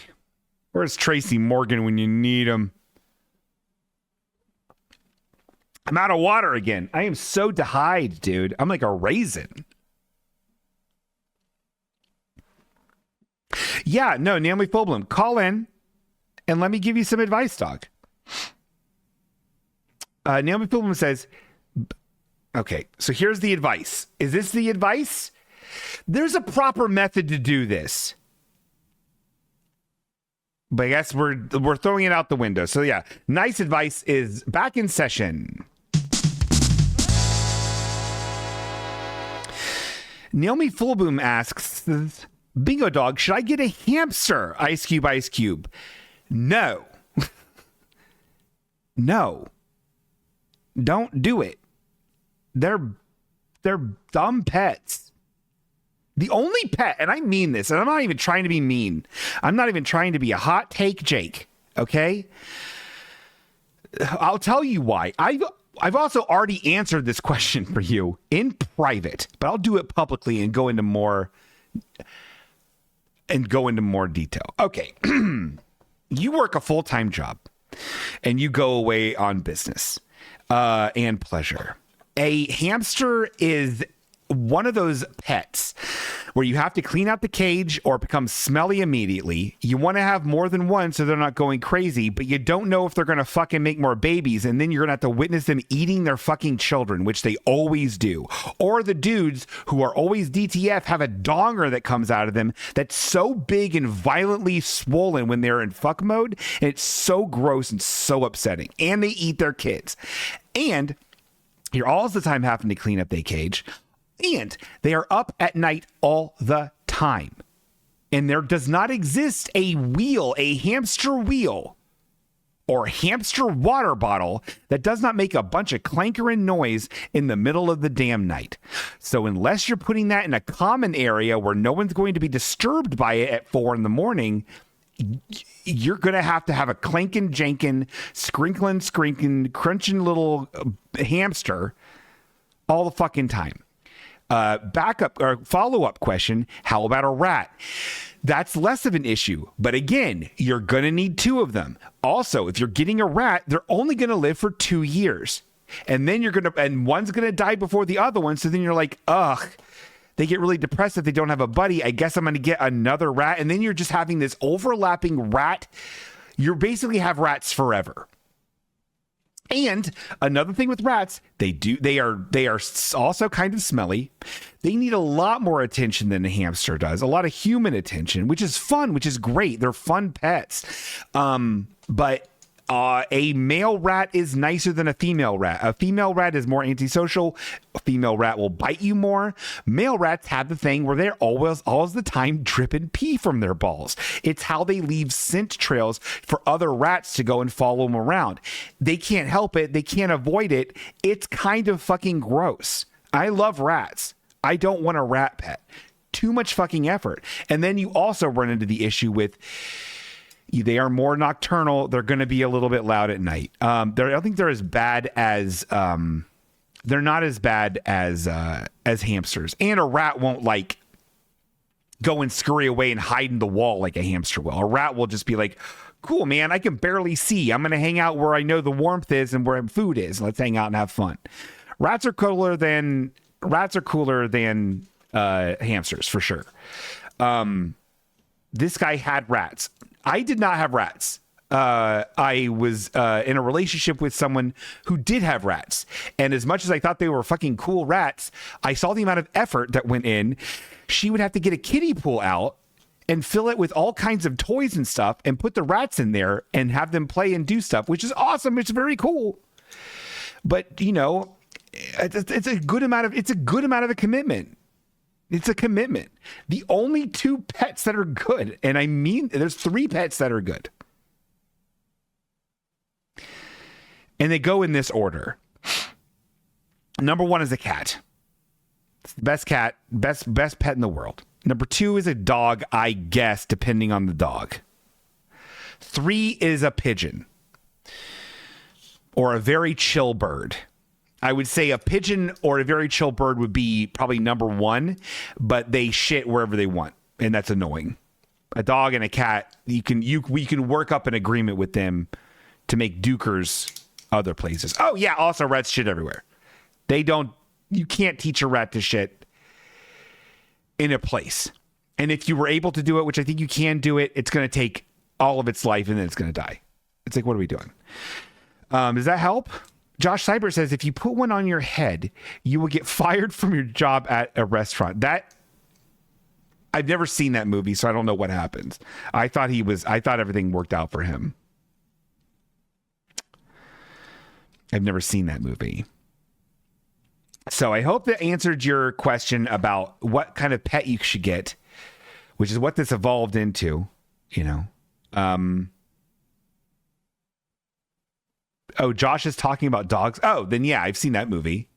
Where's Tracy Morgan when you need him? I'm out of water again. I am so dehydrated, dude. I'm like a raisin. Yeah, no, Naomi Fullblom, call in and let me give you some advice, dog. Naomi Fullblom says, okay, so here's the advice. Is this the advice? There's a proper method to do this. But I guess we're throwing it out the window. So yeah, nice advice is back in session. Naomi Fullboom asks, Bingo Dog, should I get a hamster? Ice Cube, Ice Cube. No. No. Don't do it. They're dumb pets. The only pet, and I mean this, and I'm not even trying to be mean. I'm not even trying to be a hot take Jake, okay? I'll tell you why. I've also already answered this question for you in private, but I'll do it publicly and go into more detail. Okay. You work a full-time job and you go away on business and pleasure. A hamster is one of those pets where you have to clean out the cage or become smelly immediately. You want to have more than one so they're not going crazy, but you don't know if they're going to fucking make more babies, and then you're going to have to witness them eating their fucking children, which they always do. Or the dudes who are always DTF have a donger that comes out of them that's so big and violently swollen when they're in fuck mode, and it's so gross and so upsetting. And they eat their kids. And you're all the time having to clean up their cage. And they are up at night all the time. And there does not exist a wheel, a hamster wheel, or hamster water bottle that does not make a bunch of clankering noise in the middle of the damn night. So unless you're putting that in a common area where no one's going to be disturbed by it at 4 a.m, you're going to have a clanking, jankin, scrinkling, skrinking, crunching little hamster all the fucking time. Backup or follow-up question, how about a rat? That's less of an issue. But again, you're going to need 2 of them. Also, if you're getting a rat, they're only going to live for 2 years. And then and one's going to die before the other one. So then you're like, ugh, they get really depressed if they don't have a buddy. I guess I'm going to get another rat. And then you're just having this overlapping rat. You basically have rats forever. And another thing with rats, they are also kind of smelly. They need a lot more attention than a hamster does. A lot of human attention, which is fun, which is great. They're fun pets. But a male rat is nicer than a female rat. A female rat is more antisocial. A female rat will bite you more. Male rats have the thing where they're always the time dripping pee from their balls. It's how they leave scent trails for other rats to go and follow them around. They can't help it. They can't avoid it. It's kind of fucking gross. I love rats. I don't want a rat pet. Too much fucking effort. And then you also run into the issue with they are more nocturnal. They're going to be a little bit loud at night. I don't think they're as bad as they're not as bad as hamsters. And a rat won't like go and scurry away and hide in the wall like a hamster will. A rat will just be like cool, man. I can barely see. I'm going to hang out where I know the warmth is and where food is. Let's hang out and have fun. Rats are cooler than hamsters for sure. This guy had rats. I did not have rats. I was in a relationship with someone who did have rats. And as much as I thought they were fucking cool rats, I saw the amount of effort that went in. She would have to get a kiddie pool out and fill it with all kinds of toys and stuff and put the rats in there and have them play and do stuff, which is awesome. It's very cool. But, you know, it's a good amount of a commitment. It's a commitment. The only 2 pets that are good, and I mean, there's 3 pets that are good. And they go in this order. Number 1 is a cat. It's the best cat, best pet in the world. Number 2 is a dog, I guess, depending on the dog. 3 is a pigeon. Or a very chill bird. I would say a pigeon or a very chill bird would be probably number 1, but they shit wherever they want, and that's annoying. A dog and a cat, we can work up an agreement with them to make dukers other places. Oh yeah, also rats shit everywhere. You can't teach a rat to shit in a place. And if you were able to do it, which I think you can do it, it's going to take all of its life and then it's going to die. It's like, what are we doing? Does that help? Josh Seibert says, if you put one on your head, you will get fired from your job at a restaurant. I've never seen that movie, so I don't know what happens. I thought everything worked out for him. I've never seen that movie. So I hope that answered your question about what kind of pet you should get, which is what this evolved into, you know. Oh, Josh is talking about dogs. Oh, then yeah, I've seen that movie.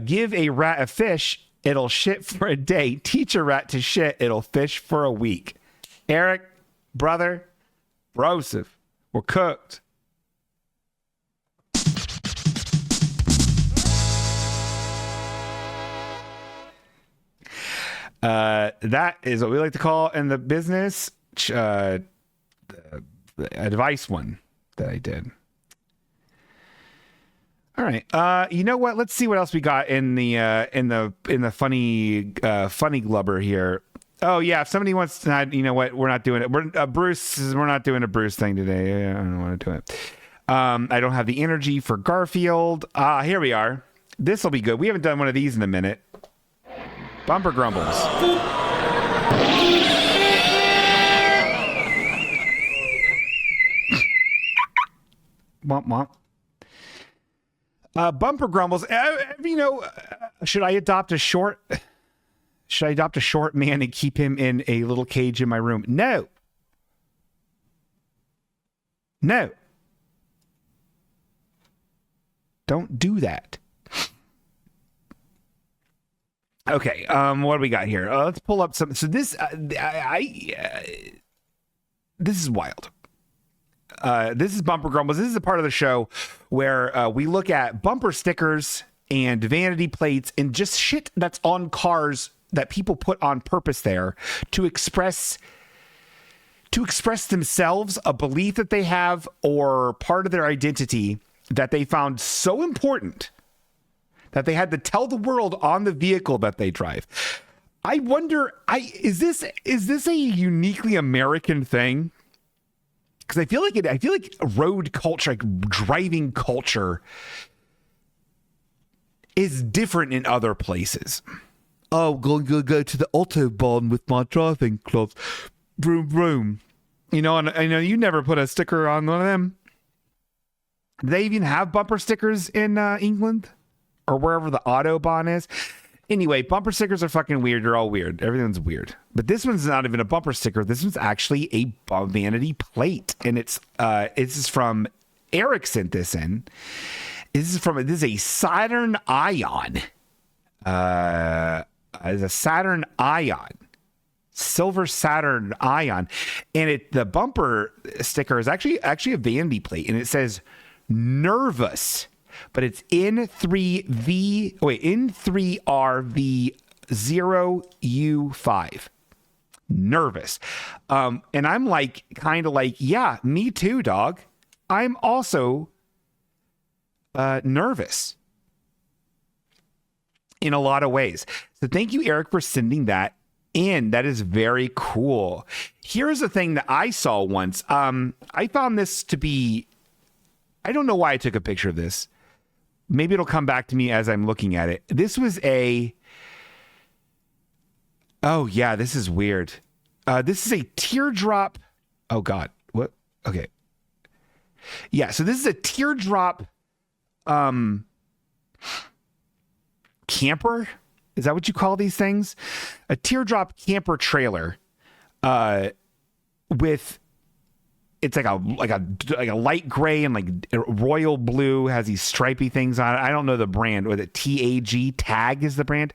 Give a rat a fish, it'll shit for a day. Teach a rat to shit, it'll fish for a week. Eric, brother, brosive, we're cooked. That is what we like to call in the business the advice one that I did. All right. You know what? Let's see what else we got in the funny glubber here. Oh yeah, if somebody wants to, you know what? We're not doing it. We're not doing a Bruce thing today. I don't want to do it. I don't have the energy for Garfield. Here we are. This will be good. We haven't done one of these in a minute. Bumper grumbles. Womp womp. Bumper grumbles. You know, should I adopt a short man and keep him in a little cage in my room? No. Don't do that. Okay, what do we got here? Let's pull up some. So this, this is wild. This is Bumper Grumbles. This is a part of the show where we look at bumper stickers and vanity plates and just shit that's on cars that people put on purpose there to express themselves, a belief that they have, or part of their identity that they found so important that they had to tell the world on the vehicle that they drive. I wonder, is this a uniquely American thing? Because I feel like road culture, like driving culture, is different in other places. Oh, go to the Autobahn with my driving clubs. Vroom, vroom. You know, and I know you never put a sticker on one of them. Do they even have bumper stickers in England? Or wherever the Autobahn is. Anyway, bumper stickers are fucking weird. They're all weird. Everything's weird. But this one's not even a bumper sticker. This one's actually a vanity plate. And this is from Eric sent this in. This is a Saturn Ion. It's a Saturn Ion. Silver Saturn Ion. And the bumper sticker is actually a vanity plate. And it says nervous. But it's N3RV0U5. nervous. And I'm like, kind of like, yeah, me too, dog. I'm also nervous in a lot of ways. So thank you, Eric, for sending that in. That is very cool. Here's the thing that I saw once. I found this to be, I don't know why I took a picture of this. Maybe it'll come back to me as I'm looking at it. This was oh yeah, this is weird. This is a teardrop. Oh God, what? Okay. Yeah, so this is a teardrop camper. Is that what you call these things? A teardrop camper trailer with, it's like a light gray and like royal blue, has these stripy things on it. I don't know the brand. Or the TAG is the brand.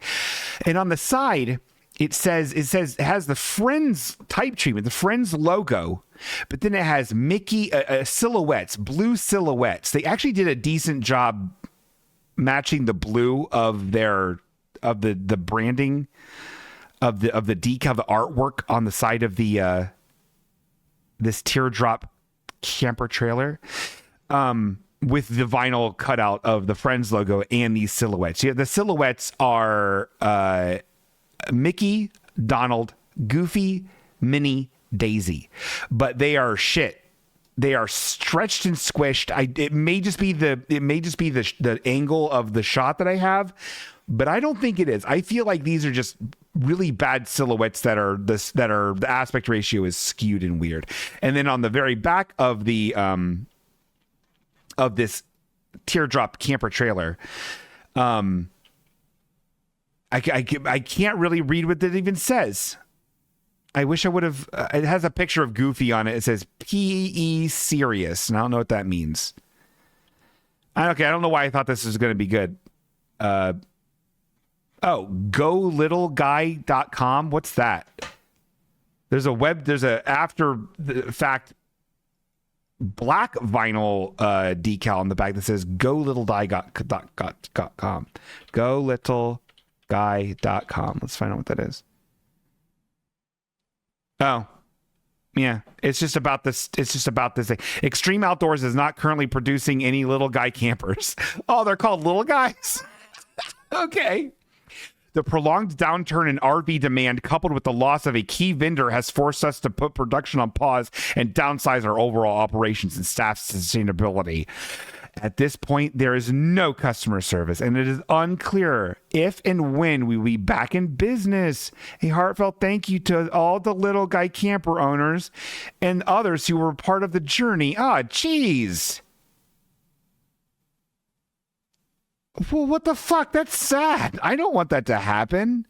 And on the side, it has the Friends type treatment, the Friends logo, but then it has Mickey silhouettes, blue silhouettes. They actually did a decent job matching the blue of the branding of the decal, the artwork on the side of the this teardrop camper trailer, with the vinyl cutout of the Friends logo and these silhouettes. Yeah, the silhouettes are Mickey, Donald, Goofy, Minnie, Daisy, but they are shit. They are stretched and squished. It may just be the angle of the shot that I have, but I don't think it is. I feel like these are just really bad silhouettes that are the aspect ratio is skewed and weird. And then on the very back of the of this teardrop camper trailer, I can't really read what it even says. I wish I would have. It has a picture of Goofy on it. It says PE Serious, and I don't know what that means. I don't know why I thought this was going to be good. GoLittleGuy.com. What's that? There's a after the fact black vinyl decal on the back that says GoLittleGuy.com. GoLittleGuy.com. Let's find out what that is. Oh, yeah. It's just about this thing. Extreme Outdoors is not currently producing any little guy campers. Oh, they're called little guys. Okay. The prolonged downturn in RV demand, coupled with the loss of a key vendor, has forced us to put production on pause and downsize our overall operations and staff sustainability. At this point, there is no customer service, and it is unclear if and when we will be back in business. A heartfelt thank you to all the little guy camper owners and others who were part of the journey. Ah, jeez. Well, what the fuck? That's sad. I don't want that to happen.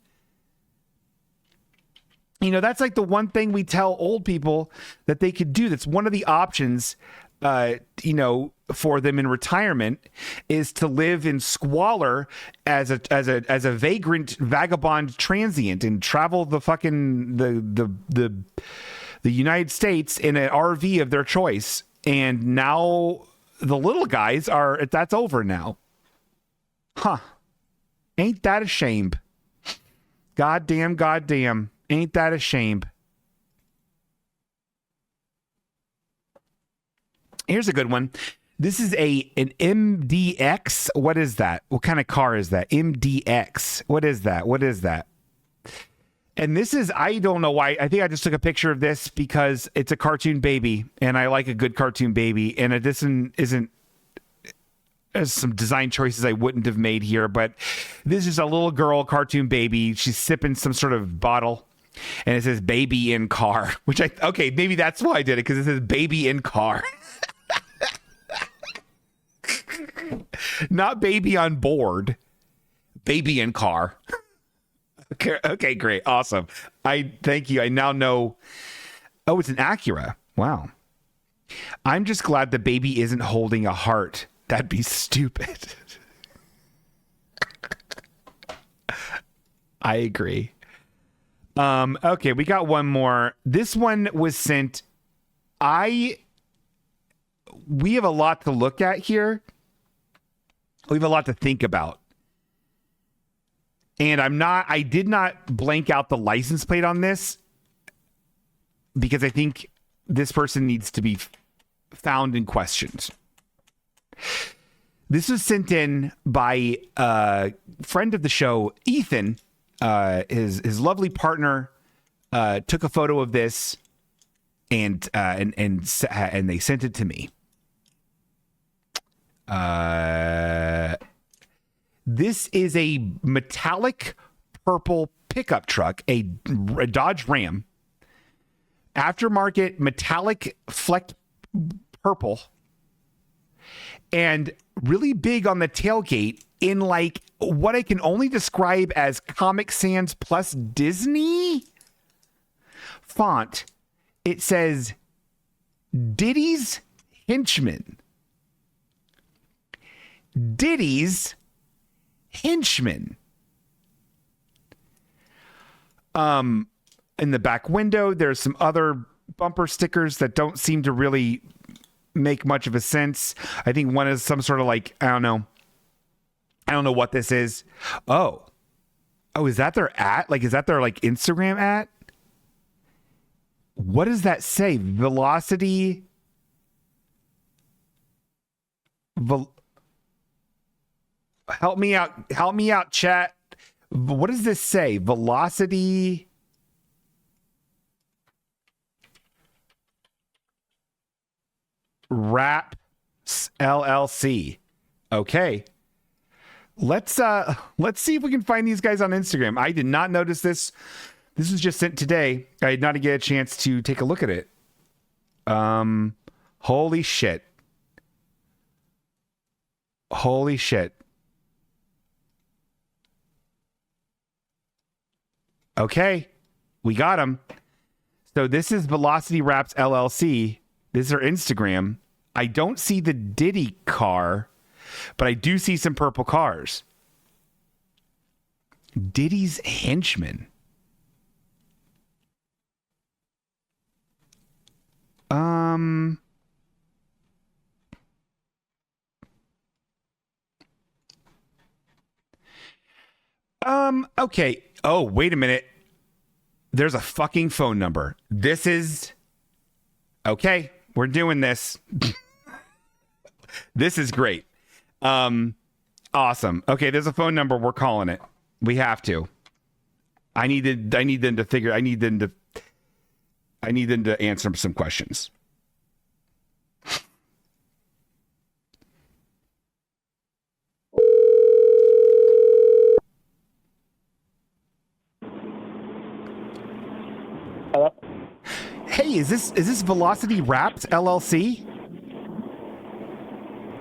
You know, that's like the one thing we tell old people that they could do. That's one of the options, for them in retirement, is to live in squalor as a vagrant, vagabond transient and travel the fucking the United States in an RV of their choice. And now the little guys that's over now. Huh. Ain't that a shame? Goddamn. Ain't that a shame? Here's a good one. This is an MDX. What is that? What kind of car is that? MDX. What is that? And this is, I don't know why. I think I just took a picture of this because it's a cartoon baby, and I like a good cartoon baby. And this isn't. There's some design choices I wouldn't have made here, but this is a little girl cartoon baby. She's sipping some sort of bottle, and it says "baby in car," maybe that's why I did it, because it says "baby in car." Not baby on board, baby in car. Okay, great. Awesome. Thank you. I now know. Oh, it's an Acura. Wow. I'm just glad the baby isn't holding a heart. That'd be stupid. I agree. Okay, we got one more. This one was sent. We have a lot to look at here. We have a lot to think about. And I did not blank out the license plate on this. because I think this person needs to be found and questioned. This was sent in by a friend of the show, Ethan. His lovely partner took a photo of this and they sent it to me. This is a metallic purple pickup truck, a Dodge Ram, aftermarket metallic flecked purple, and really big on the tailgate in like what I can only describe as Comic Sans plus Disney font. It says Diddy's Henchman. Diddy's Henchman. In the back window, there's some other bumper stickers that don't seem to really make much of a sense. I think one is some sort of like, I don't know what this is. Oh, is that their at? Like, is that their like Instagram at? What does that say? Velocity. Help me out, chat. What does this say? Velocity. Wraps LLC. Okay. Let's see if we can find these guys on Instagram. I did not notice this. This was just sent today. I did not get a chance to take a look at it. Holy shit. Holy shit. Okay. We got them. So this is Velocity Wraps LLC. This is their Instagram. I don't see the Diddy car, but I do see some purple cars. Diddy's Henchman. Okay. Oh, wait a minute. There's a fucking phone number. This is... Okay, we're doing this. This is great. Awesome. Okay, there's a phone number. We're calling it. We have to. I need them to answer some questions. Hello? Hey, is this Velocity Wraps LLC?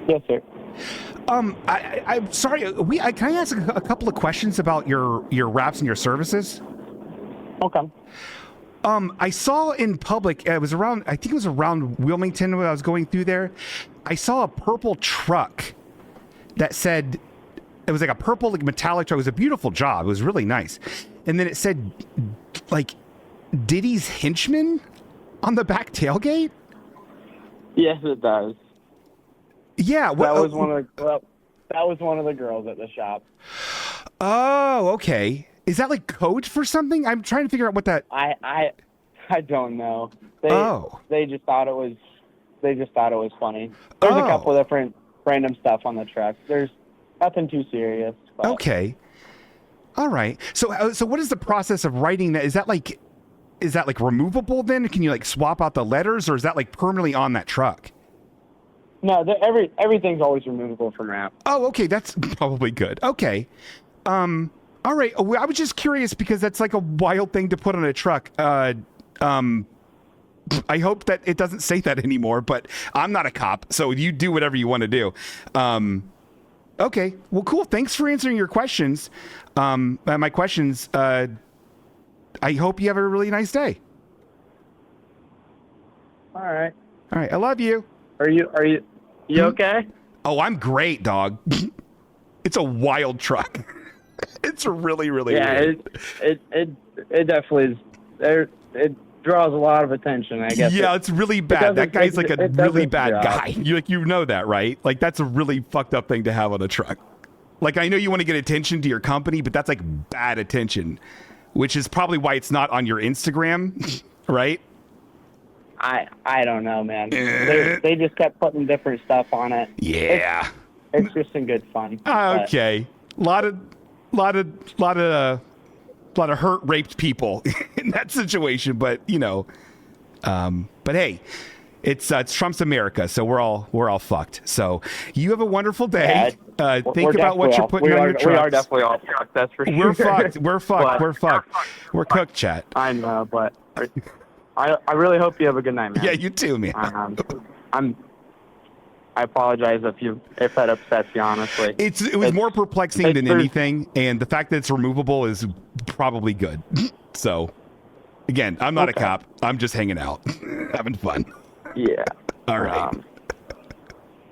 Yes, sir. I'm sorry. Can I ask a couple of questions about your wraps and your services? Okay. I saw in public. I think it was around Wilmington when I was going through there. I saw a purple truck that said it was like a purple like metallic truck. It was a beautiful job. It was really nice. And then it said like Diddy's Henchman on the back tailgate. Yes, it does. Yeah, that was one of the girls at the shop. Oh, okay. Is that like code for something? I'm trying to figure out what that. I don't know. They just thought it was funny. There's a couple of different random stuff on the truck. There's nothing too serious. But. Okay. All right. So what is the process of writing that? Is that like removable then? Can you like swap out the letters, or is that like permanently on that truck? No, everything's always removable from wrap. Oh, okay. That's probably good. Okay. All right. I was just curious because that's like a wild thing to put on a truck. I hope that it doesn't say that anymore, but I'm not a cop, so you do whatever you want to do. Okay. Well, cool. Thanks for answering your questions. My questions. I hope you have a really nice day. All right. All right. I love you. Are you okay? Oh, I'm great, dog. It's a wild truck. It's really, really weird. It definitely is. It draws a lot of attention, I guess. Yeah, it's really bad. That guy's like a really bad guy. You know that, right? Like that's a really fucked up thing to have on a truck. Like I know you want to get attention to your company, but that's like bad attention, which is probably why it's not on your Instagram, right? I don't know, man. They just kept putting different stuff on it. Yeah. It's just in good fun. Okay. Lot of hurt, raped people in that situation, but but hey, it's Trump's America, so we're all fucked. So you have a wonderful day. Think about what you're putting on your trucks. We are definitely all fucked. That's for sure. We're fucked. We're fucked. We're fucked. We're cooked, chat. I know, but I really hope you have a good night, man. Yeah, you too, man. I apologize if that upsets you, honestly. It was more perplexing than anything, and the fact that it's removable is probably good. So, again, I'm not a cop. I'm just hanging out, having fun. Yeah. All right.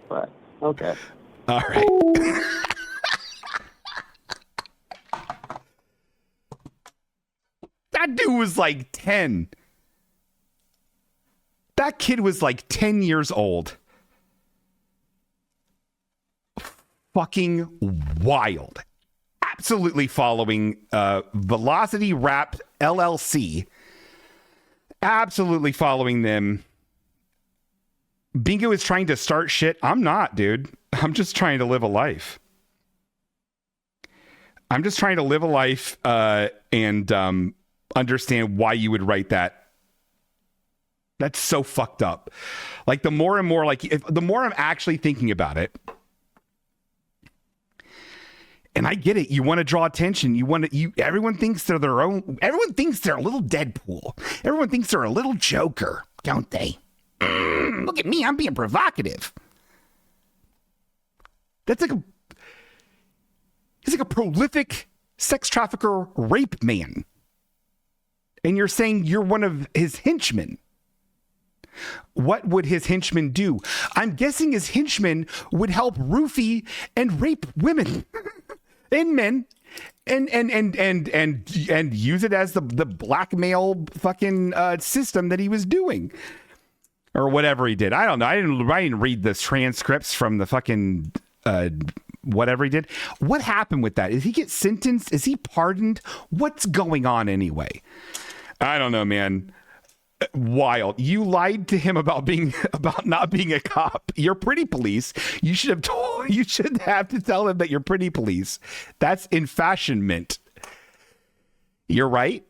But okay. All right. That dude was like 10. That kid was like 10 years old. Fucking wild. Absolutely following Velocity Rap LLC. Absolutely following them. Bingo is trying to start shit. I'm not, dude. I'm just trying to live a life. I'm just trying to live a life and understand why you would write that. That's so fucked up. Like the more and more, the more I'm actually thinking about it. And I get it. You want to draw attention. Everyone thinks they're their own. Everyone thinks they're a little Deadpool. Everyone thinks they're a little Joker, don't they? Look at me. I'm being provocative. He's like a prolific sex trafficker, rape man. And you're saying you're one of his henchmen. What would his henchmen do? I'm guessing his henchmen would help roofie and rape women and men and use it as the blackmail fucking system that he was doing. Or whatever he did. I don't know. I didn't read the transcripts from the fucking whatever he did. What happened with that? Did he get sentenced? Is he pardoned? What's going on anyway? I don't know, man. Wild. You lied to him about not being a cop. You're pretty police. You should have to tell him that you're pretty police. That's enfashionment. You're right.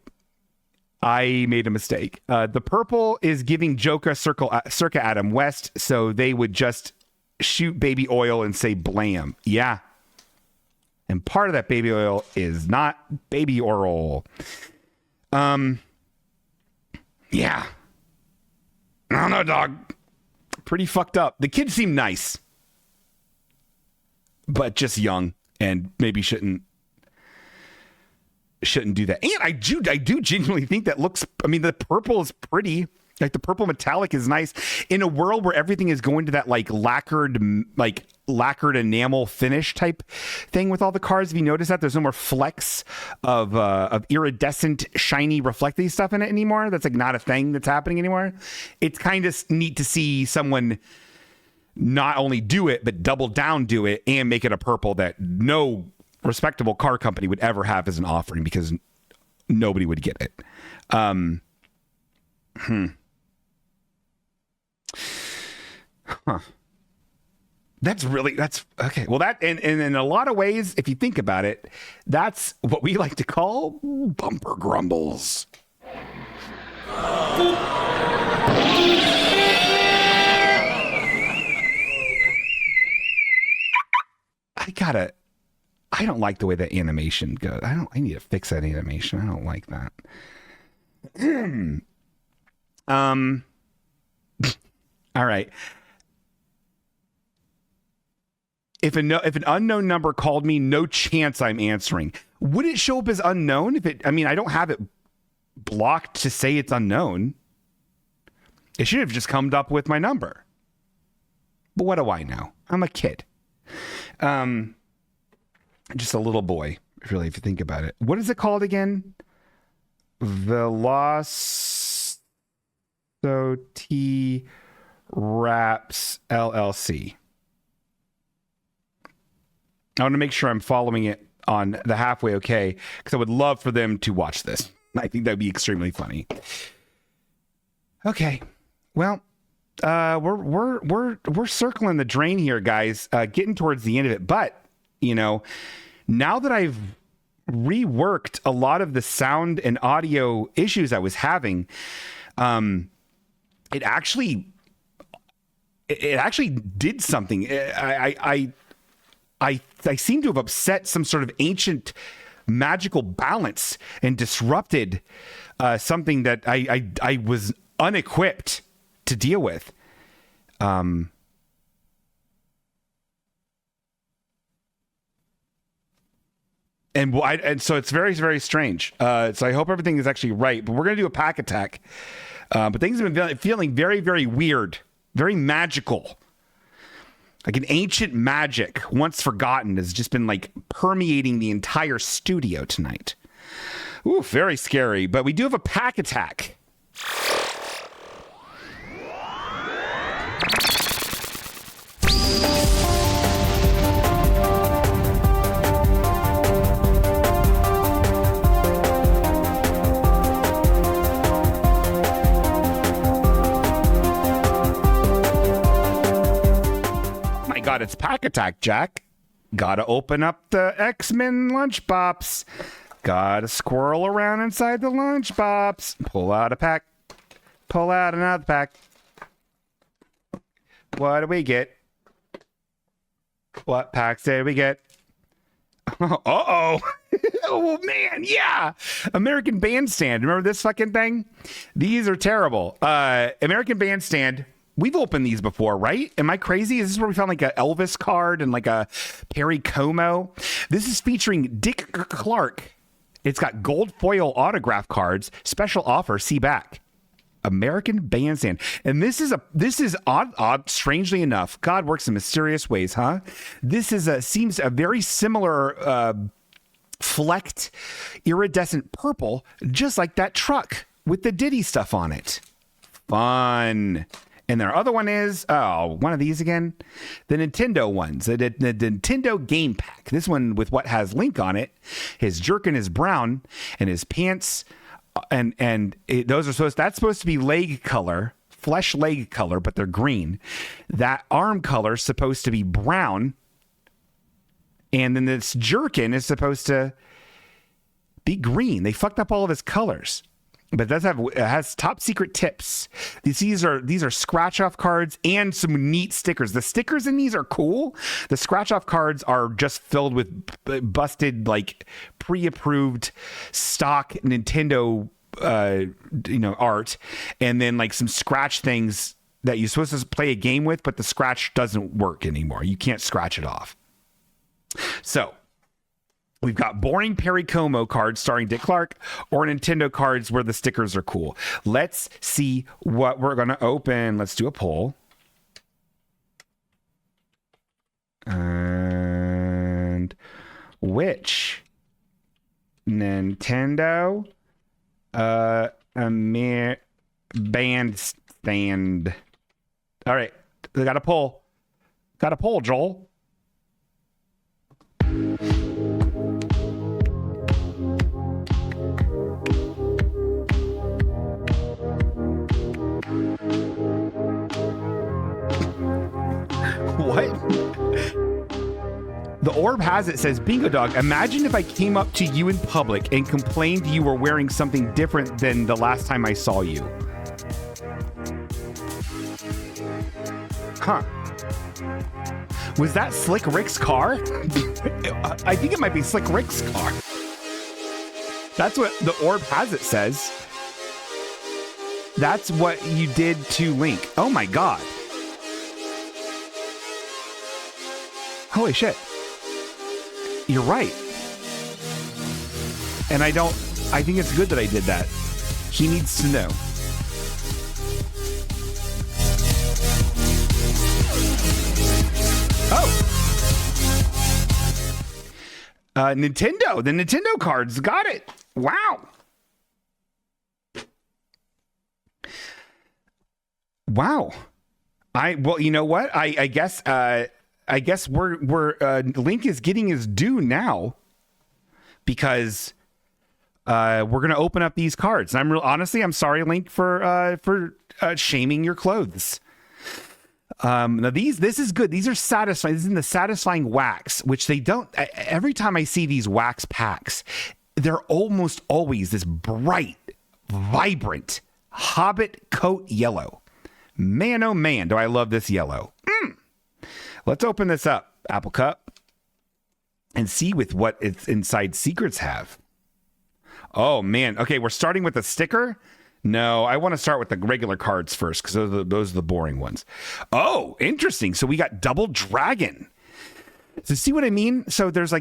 I made a mistake. The purple is giving Joker circa Adam West, so they would just shoot baby oil and say blam. Yeah. And part of that baby oil is not baby oil. Yeah. I don't know, dog. Pretty fucked up. The kid seemed nice, but just young and maybe shouldn't do that. And I do genuinely think that the purple is pretty. Like the purple metallic is nice in a world where everything is going to that lacquered enamel finish type thing with all the cars. Have you noticed that there's no more flecks of iridescent, shiny, reflective stuff in it anymore? That's not a thing that's happening anymore. It's kind of neat to see someone not only do it, but double down do it and make it a purple that no respectable car company would ever have as an offering because nobody would get it. That's okay. Well, that and in a lot of ways, if you think about it, that's what we like to call bumper grumbles. I don't like the way that animation goes. I need to fix that animation. I don't like that. All right. If an unknown number called me, no chance I'm answering. Would it show up as unknown? I don't have it blocked to say it's unknown. It should have just come up with my number. But what do I know? I'm a kid. Just a little boy, really, if you think about it. What is it called again? Velocity Raps LLC. I want to make sure I'm following it on the Halfway Okay, because I would love for them to watch this. I think that would be extremely funny. Okay. Well, we're circling the drain here, guys. Getting towards the end of it, but now that I've reworked a lot of the sound and audio issues I was having, it actually did something. I seem to have upset some sort of ancient magical balance and disrupted something that I was unequipped to deal with. And so it's very, very strange. So I hope everything is actually right. But we're going to do a pack attack. But things have been feeling very, very weird, very magical. Like an ancient magic, once forgotten, has just been like permeating the entire studio tonight. Ooh, very scary. But we do have a pack attack. God, it's pack attack, Jack. Gotta open up the X-Men lunchbox. Gotta squirrel around inside the lunchbox. Pull out a pack. Pull out another pack. What do we get? What packs did we get? Uh-oh. Oh, man, yeah. American Bandstand. Remember this fucking thing? These are terrible. American Bandstand. We've opened these before, right? Am I crazy? Is this where we found like a Elvis card and like a Perry Como? This is featuring Dick Clark. It's got gold foil autograph cards. Special offer. See back. American Bandstand. And this is odd, strangely enough. God works in mysterious ways, huh? This seems a very similar flecked iridescent purple, just like that truck with the Diddy stuff on it. Fun. And their other one is, one of these again, the Nintendo ones, the Nintendo Game Pack. This one with what has Link on it. His jerkin is brown, and his pants, that's supposed to be leg color, flesh leg color, but they're green. That arm color is supposed to be brown, and then this jerkin is supposed to be green. They fucked up all of his colors. But it has top secret tips. These are scratch off cards and some neat stickers. The stickers in these are cool. The scratch off cards are just filled with busted, like pre-approved stock Nintendo, art, and then like some scratch things that you're supposed to play a game with, but the scratch doesn't work anymore. You can't scratch it off. So we've got boring Perry Como cards starring Dick Clark or Nintendo cards where the stickers are cool. Let's see what we're going to open. Let's do a poll. And which Nintendo bandstand? All right. They got a poll. Got a poll, Joel. What? The orb has it, says, Bingo Dog, imagine if I came up to you in public and complained you were wearing something different than the last time I saw you. Huh. Was that Slick Rick's car? I think it might be Slick Rick's car. That's what the orb has it says. That's what you did to Link. Oh my God. Holy shit. You're right. And I think it's good that I did that. He needs to know. Oh. Nintendo. The Nintendo cards. Got it. Wow. Wow. Well, you know what? I guess we're Link is getting his due now because we're gonna open up these cards. And honestly, I'm sorry, Link, for shaming your clothes. Now this is good. These are satisfying. This is in the satisfying wax, which they don't. Every time I see these wax packs, they're almost always this bright, vibrant Hobbit coat yellow. Man, oh man, do I love this yellow. Let's open this up, Apple Cup, and see with what its inside secrets have. Oh man. Okay, we're starting with a sticker. No, I want to start with the regular cards first because those are the boring ones. Oh, interesting. So we got Double Dragon. So see what I mean? So there's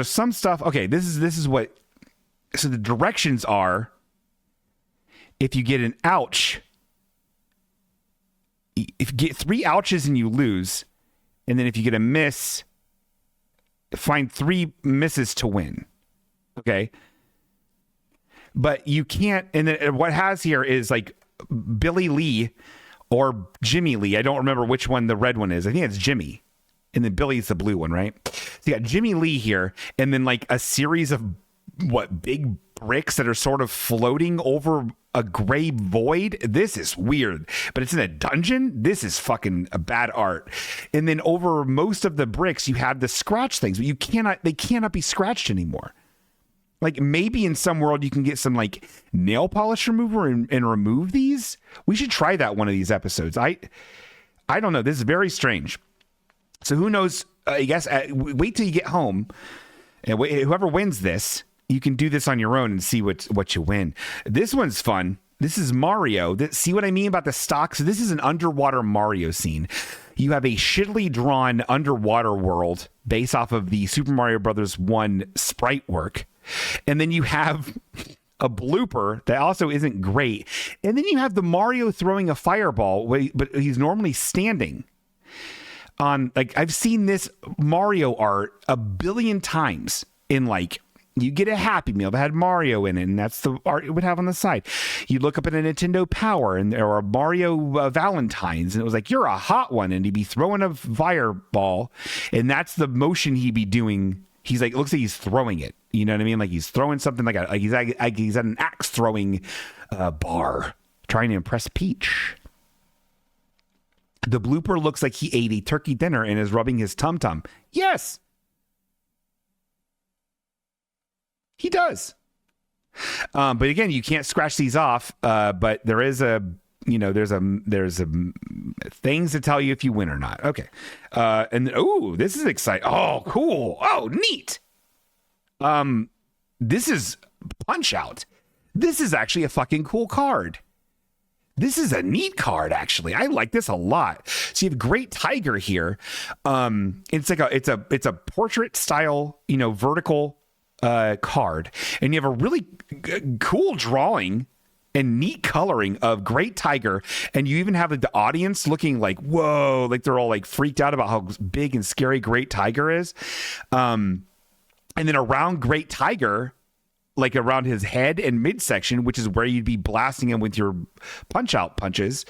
some stuff. Okay, this is what. So the directions are: if you get an ouch, if you get 3 ouches and you lose, and then if you get a miss, find 3 misses to win. Okay. But you can't, and then what has here is like Billy Lee or Jimmy Lee. I don't remember which one the red one is. I think it's Jimmy. And then Billy's the blue one, right? So you got Jimmy Lee here, and then like a series of big bricks that are sort of floating over a gray void. This is weird, but it's in a dungeon. This is fucking a bad art. And then over most of the bricks, you have the scratch things, but they cannot be scratched anymore. Like maybe in some world you can get some like nail polish remover and remove these. We should try that one of these episodes. I don't know. This is very strange. So who knows? I guess wait till you get home, and whoever wins this, you can do this on your own and see what you win. This one's fun. This is Mario. See what I mean about the stock? So this is an underwater Mario scene. You have a shittily drawn underwater world based off of the Super Mario Brothers 1 sprite work. And then you have a blooper that also isn't great. And then you have the Mario throwing a fireball, but he's normally standing on, like, I've seen this Mario art a billion times in, like, you get a Happy Meal that had Mario in it, and that's the art it would have on the side. You look up at a Nintendo Power or a Mario Valentine's, and it was like, you're a hot one, and he'd be throwing a fireball, and that's the motion he'd be doing. He's like, it looks like he's throwing it. You know what I mean? Like he's throwing something like he's at an axe throwing bar, trying to impress Peach. The blooper looks like he ate a turkey dinner and is rubbing his tum-tum. Yes, he does. But again, you can't scratch these off. But there is there's things to tell you if you win or not. Okay. And this is exciting. Oh, cool. Oh, neat. This is Punch Out. This is actually a fucking cool card. This is a neat card, actually. I like this a lot. So you have Great Tiger here. It's a portrait style, vertical card, and you have a really cool drawing and neat coloring of Great Tiger, and you even have the audience looking like, whoa, like they're all like freaked out about how big and scary Great Tiger is. And then around Great Tiger, like around his head and midsection, which is where you'd be blasting him with your Punch-Out punches,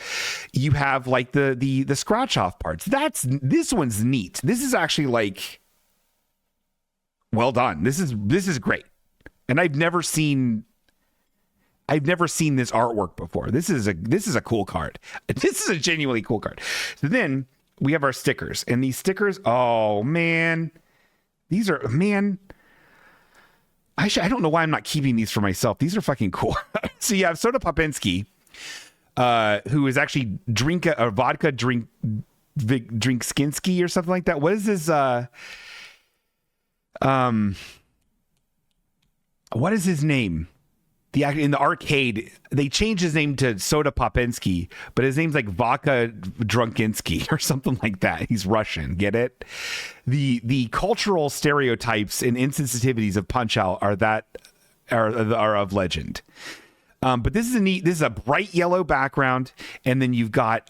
you have like the scratch off parts. This one's neat. This is actually like, well done. This is great. And I've never seen this artwork before. This is a cool card. This is a genuinely cool card. So then we have our stickers, and these stickers, oh man, these are, man, I don't know why I'm not keeping these for myself. These are fucking cool. So you have Soda Popinski, who is actually vodka drink Skinski or something like that. What is this? What is his name? In the arcade, they changed his name to Soda Popinski, but his name's like Vodka Drunkinski or something like that. He's Russian. Get it? The cultural stereotypes and insensitivities of Punch-Out are of legend. But this is a bright yellow background, and then you've got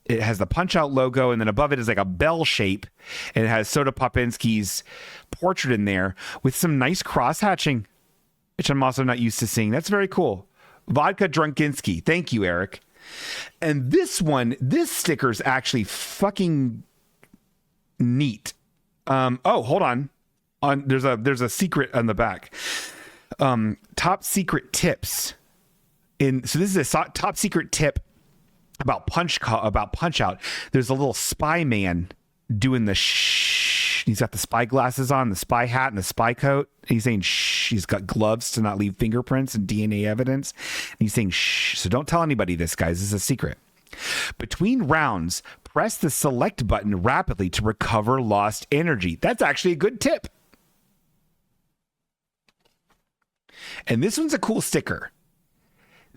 it has the Punch-Out logo, and then above it is like a bell shape, and it has Soda Popinski's portrait in there with some nice cross hatching, which I'm also not used to seeing. That's very cool. Vodka Drunkinski. Thank you, Eric. And this sticker's actually fucking neat. Hold on. There's a secret on the back. Top secret tips. So this is a top secret tip about Punch Out. There's a little spy man doing the shh. He's got the spy glasses on, the spy hat, and the spy coat. He's saying shh. He's got gloves to not leave fingerprints and DNA evidence. And he's saying shh. So don't tell anybody this, guys. This is a secret. Between rounds, press the select button rapidly to recover lost energy. That's actually a good tip. And this one's a cool sticker.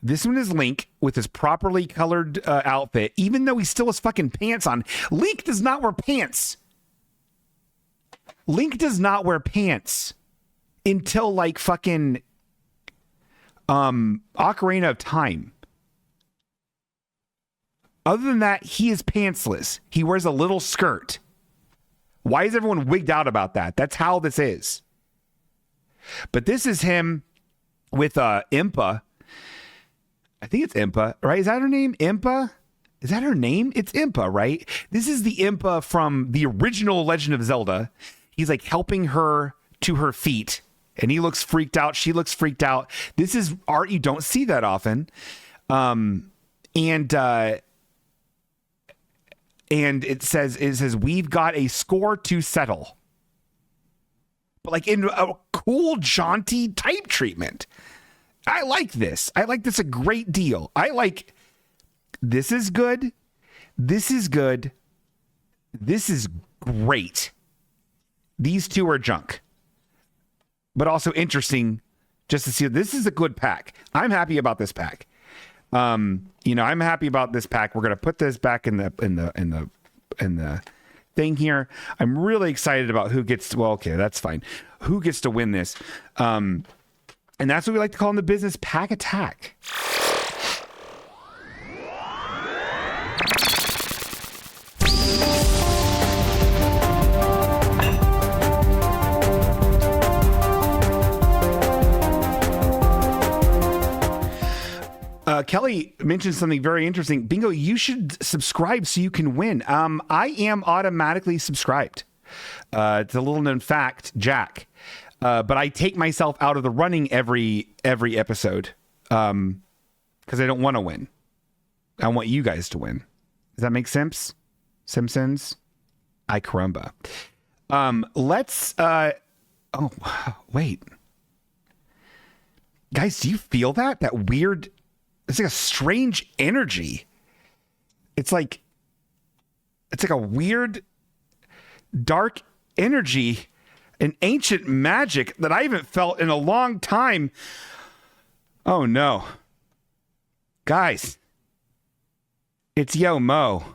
This one is Link with his properly colored outfit, even though he still has fucking pants on. Link does not wear pants. Link does not wear pants until like fucking Ocarina of Time. Other than that, he is pantsless. He wears a little skirt. Why is everyone wigged out about that? That's how this is. But this is him with Impa. I think it's Impa, right? Is that her name? Impa? Is that her name? It's Impa, right? This is the Impa from the original Legend of Zelda. He's like helping her to her feet, and he looks freaked out. She looks freaked out. This is art you don't see that often. And it says, we've got a score to settle. But like in a cool, jaunty type treatment. I like this. I like this a great deal. This is good. This is good. This is great. These two are junk. But also interesting just to see. This is a good pack. I'm happy about this pack. I'm happy about this pack. We're gonna put this back in the thing here. I'm really excited about who gets. Well, okay, that's fine. Who gets to win this? And that's what we like to call in the business pack attack. Kelly mentioned something very interesting. Bingo, you should subscribe so you can win. I am automatically subscribed. It's a little known fact, Jack. But I take myself out of the running every episode because I don't want to win. I want you guys to win. Does that make sense? Simpsons? Ay caramba. Let's... oh, wait. Guys, do you feel that? That weird... It's like a strange energy. It's like a weird, dark energy, an ancient magic that I haven't felt in a long time. Oh no. Guys, it's YOMO.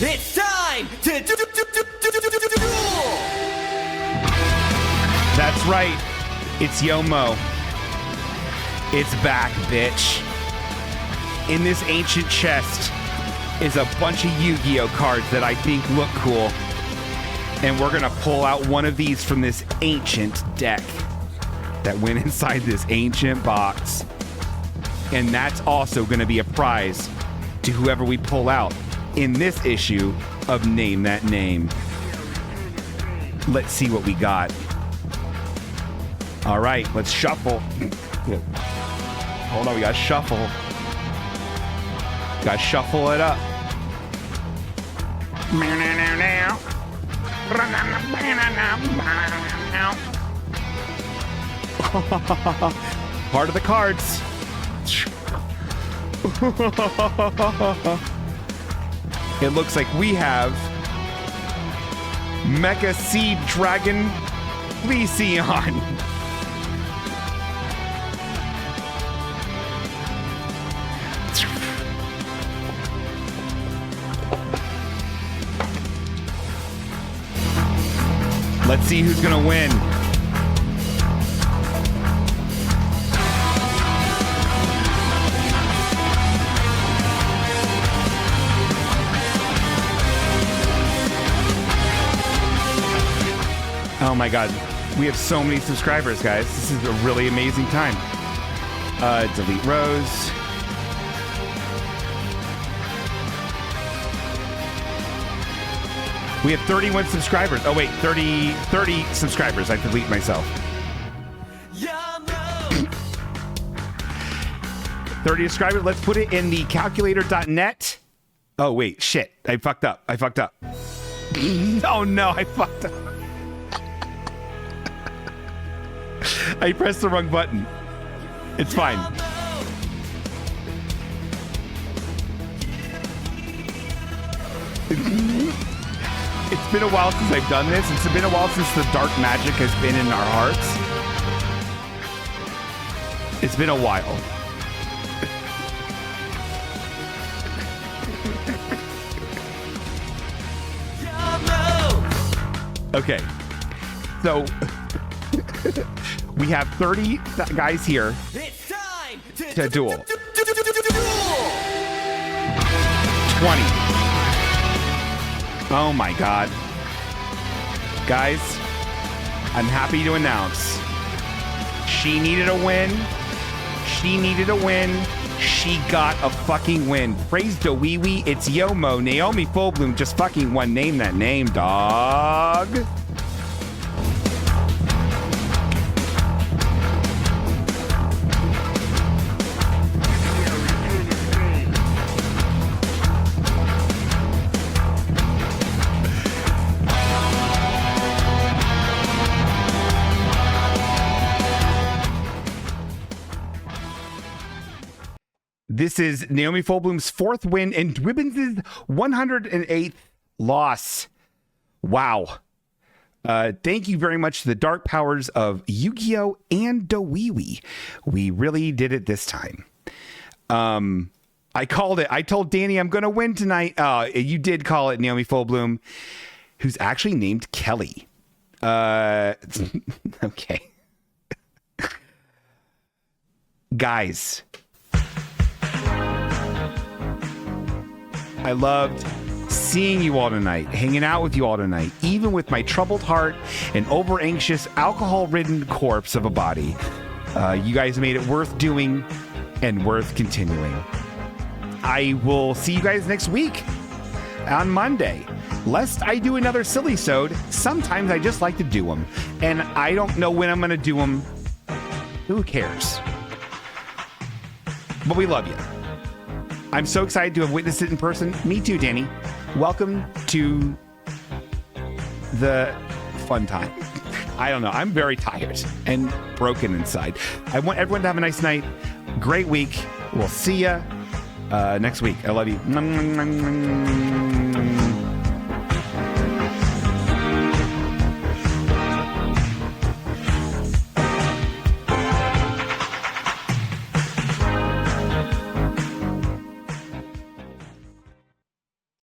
It's time to do. That's right. It's YOMO. It's back, bitch. In this ancient chest is a bunch of Yu-Gi-Oh cards that I think look cool. And we're going to pull out one of these from this ancient deck that went inside this ancient box. And that's also going to be a prize to whoever we pull out in this issue of Name That Name. Let's see what we got. All right, let's shuffle. Hold on, we gotta shuffle. Gotta shuffle it up. Part of the cards. It looks like we have Mecha Seed Dragon Lycion. Let's see who's going to win. Oh my God. We have so many subscribers, guys. This is a really amazing time. Delete rows. We have 31 subscribers. Oh, wait, 30 subscribers. I delete myself. 30 subscribers. Let's put it in the calculator.net. Oh, wait, shit. I fucked up. Oh, no, I fucked up. I pressed the wrong button. It's fine. It's been a while since I've done this. It's been a while since the dark magic has been in our hearts. It's been a while. Okay. So we have 30 guys here to duel. 20. Oh my God. Guys, I'm happy to announce she needed a win. She got a fucking win. Praise Dwibbins. It's YOMO. Naomi Fullbloom just fucking won. Name that name, dog. This is Naomi Fullbloom's 4th win and Dwibbins' 108th loss. Wow. Thank you very much to the dark powers of Yu-Gi-Oh! And Dwibbins. We really did it this time. I called it. I told Danny I'm going to win tonight. You did call it, Naomi Fullbloom, who's actually named Kelly. Okay. Guys, I loved seeing you all tonight, hanging out with you all tonight, even with my troubled heart and over-anxious, alcohol-ridden corpse of a body. You guys made it worth doing and worth continuing. I will see you guys next week on Monday. Lest I do another silly sode, sometimes I just like to do them. And I don't know when I'm going to do them. Who cares? But we love you. I'm so excited to have witnessed it in person. Me too, Danny. Welcome to the fun time. I don't know. I'm very tired and broken inside. I want everyone to have a nice night. Great week. We'll see you next week. I love you.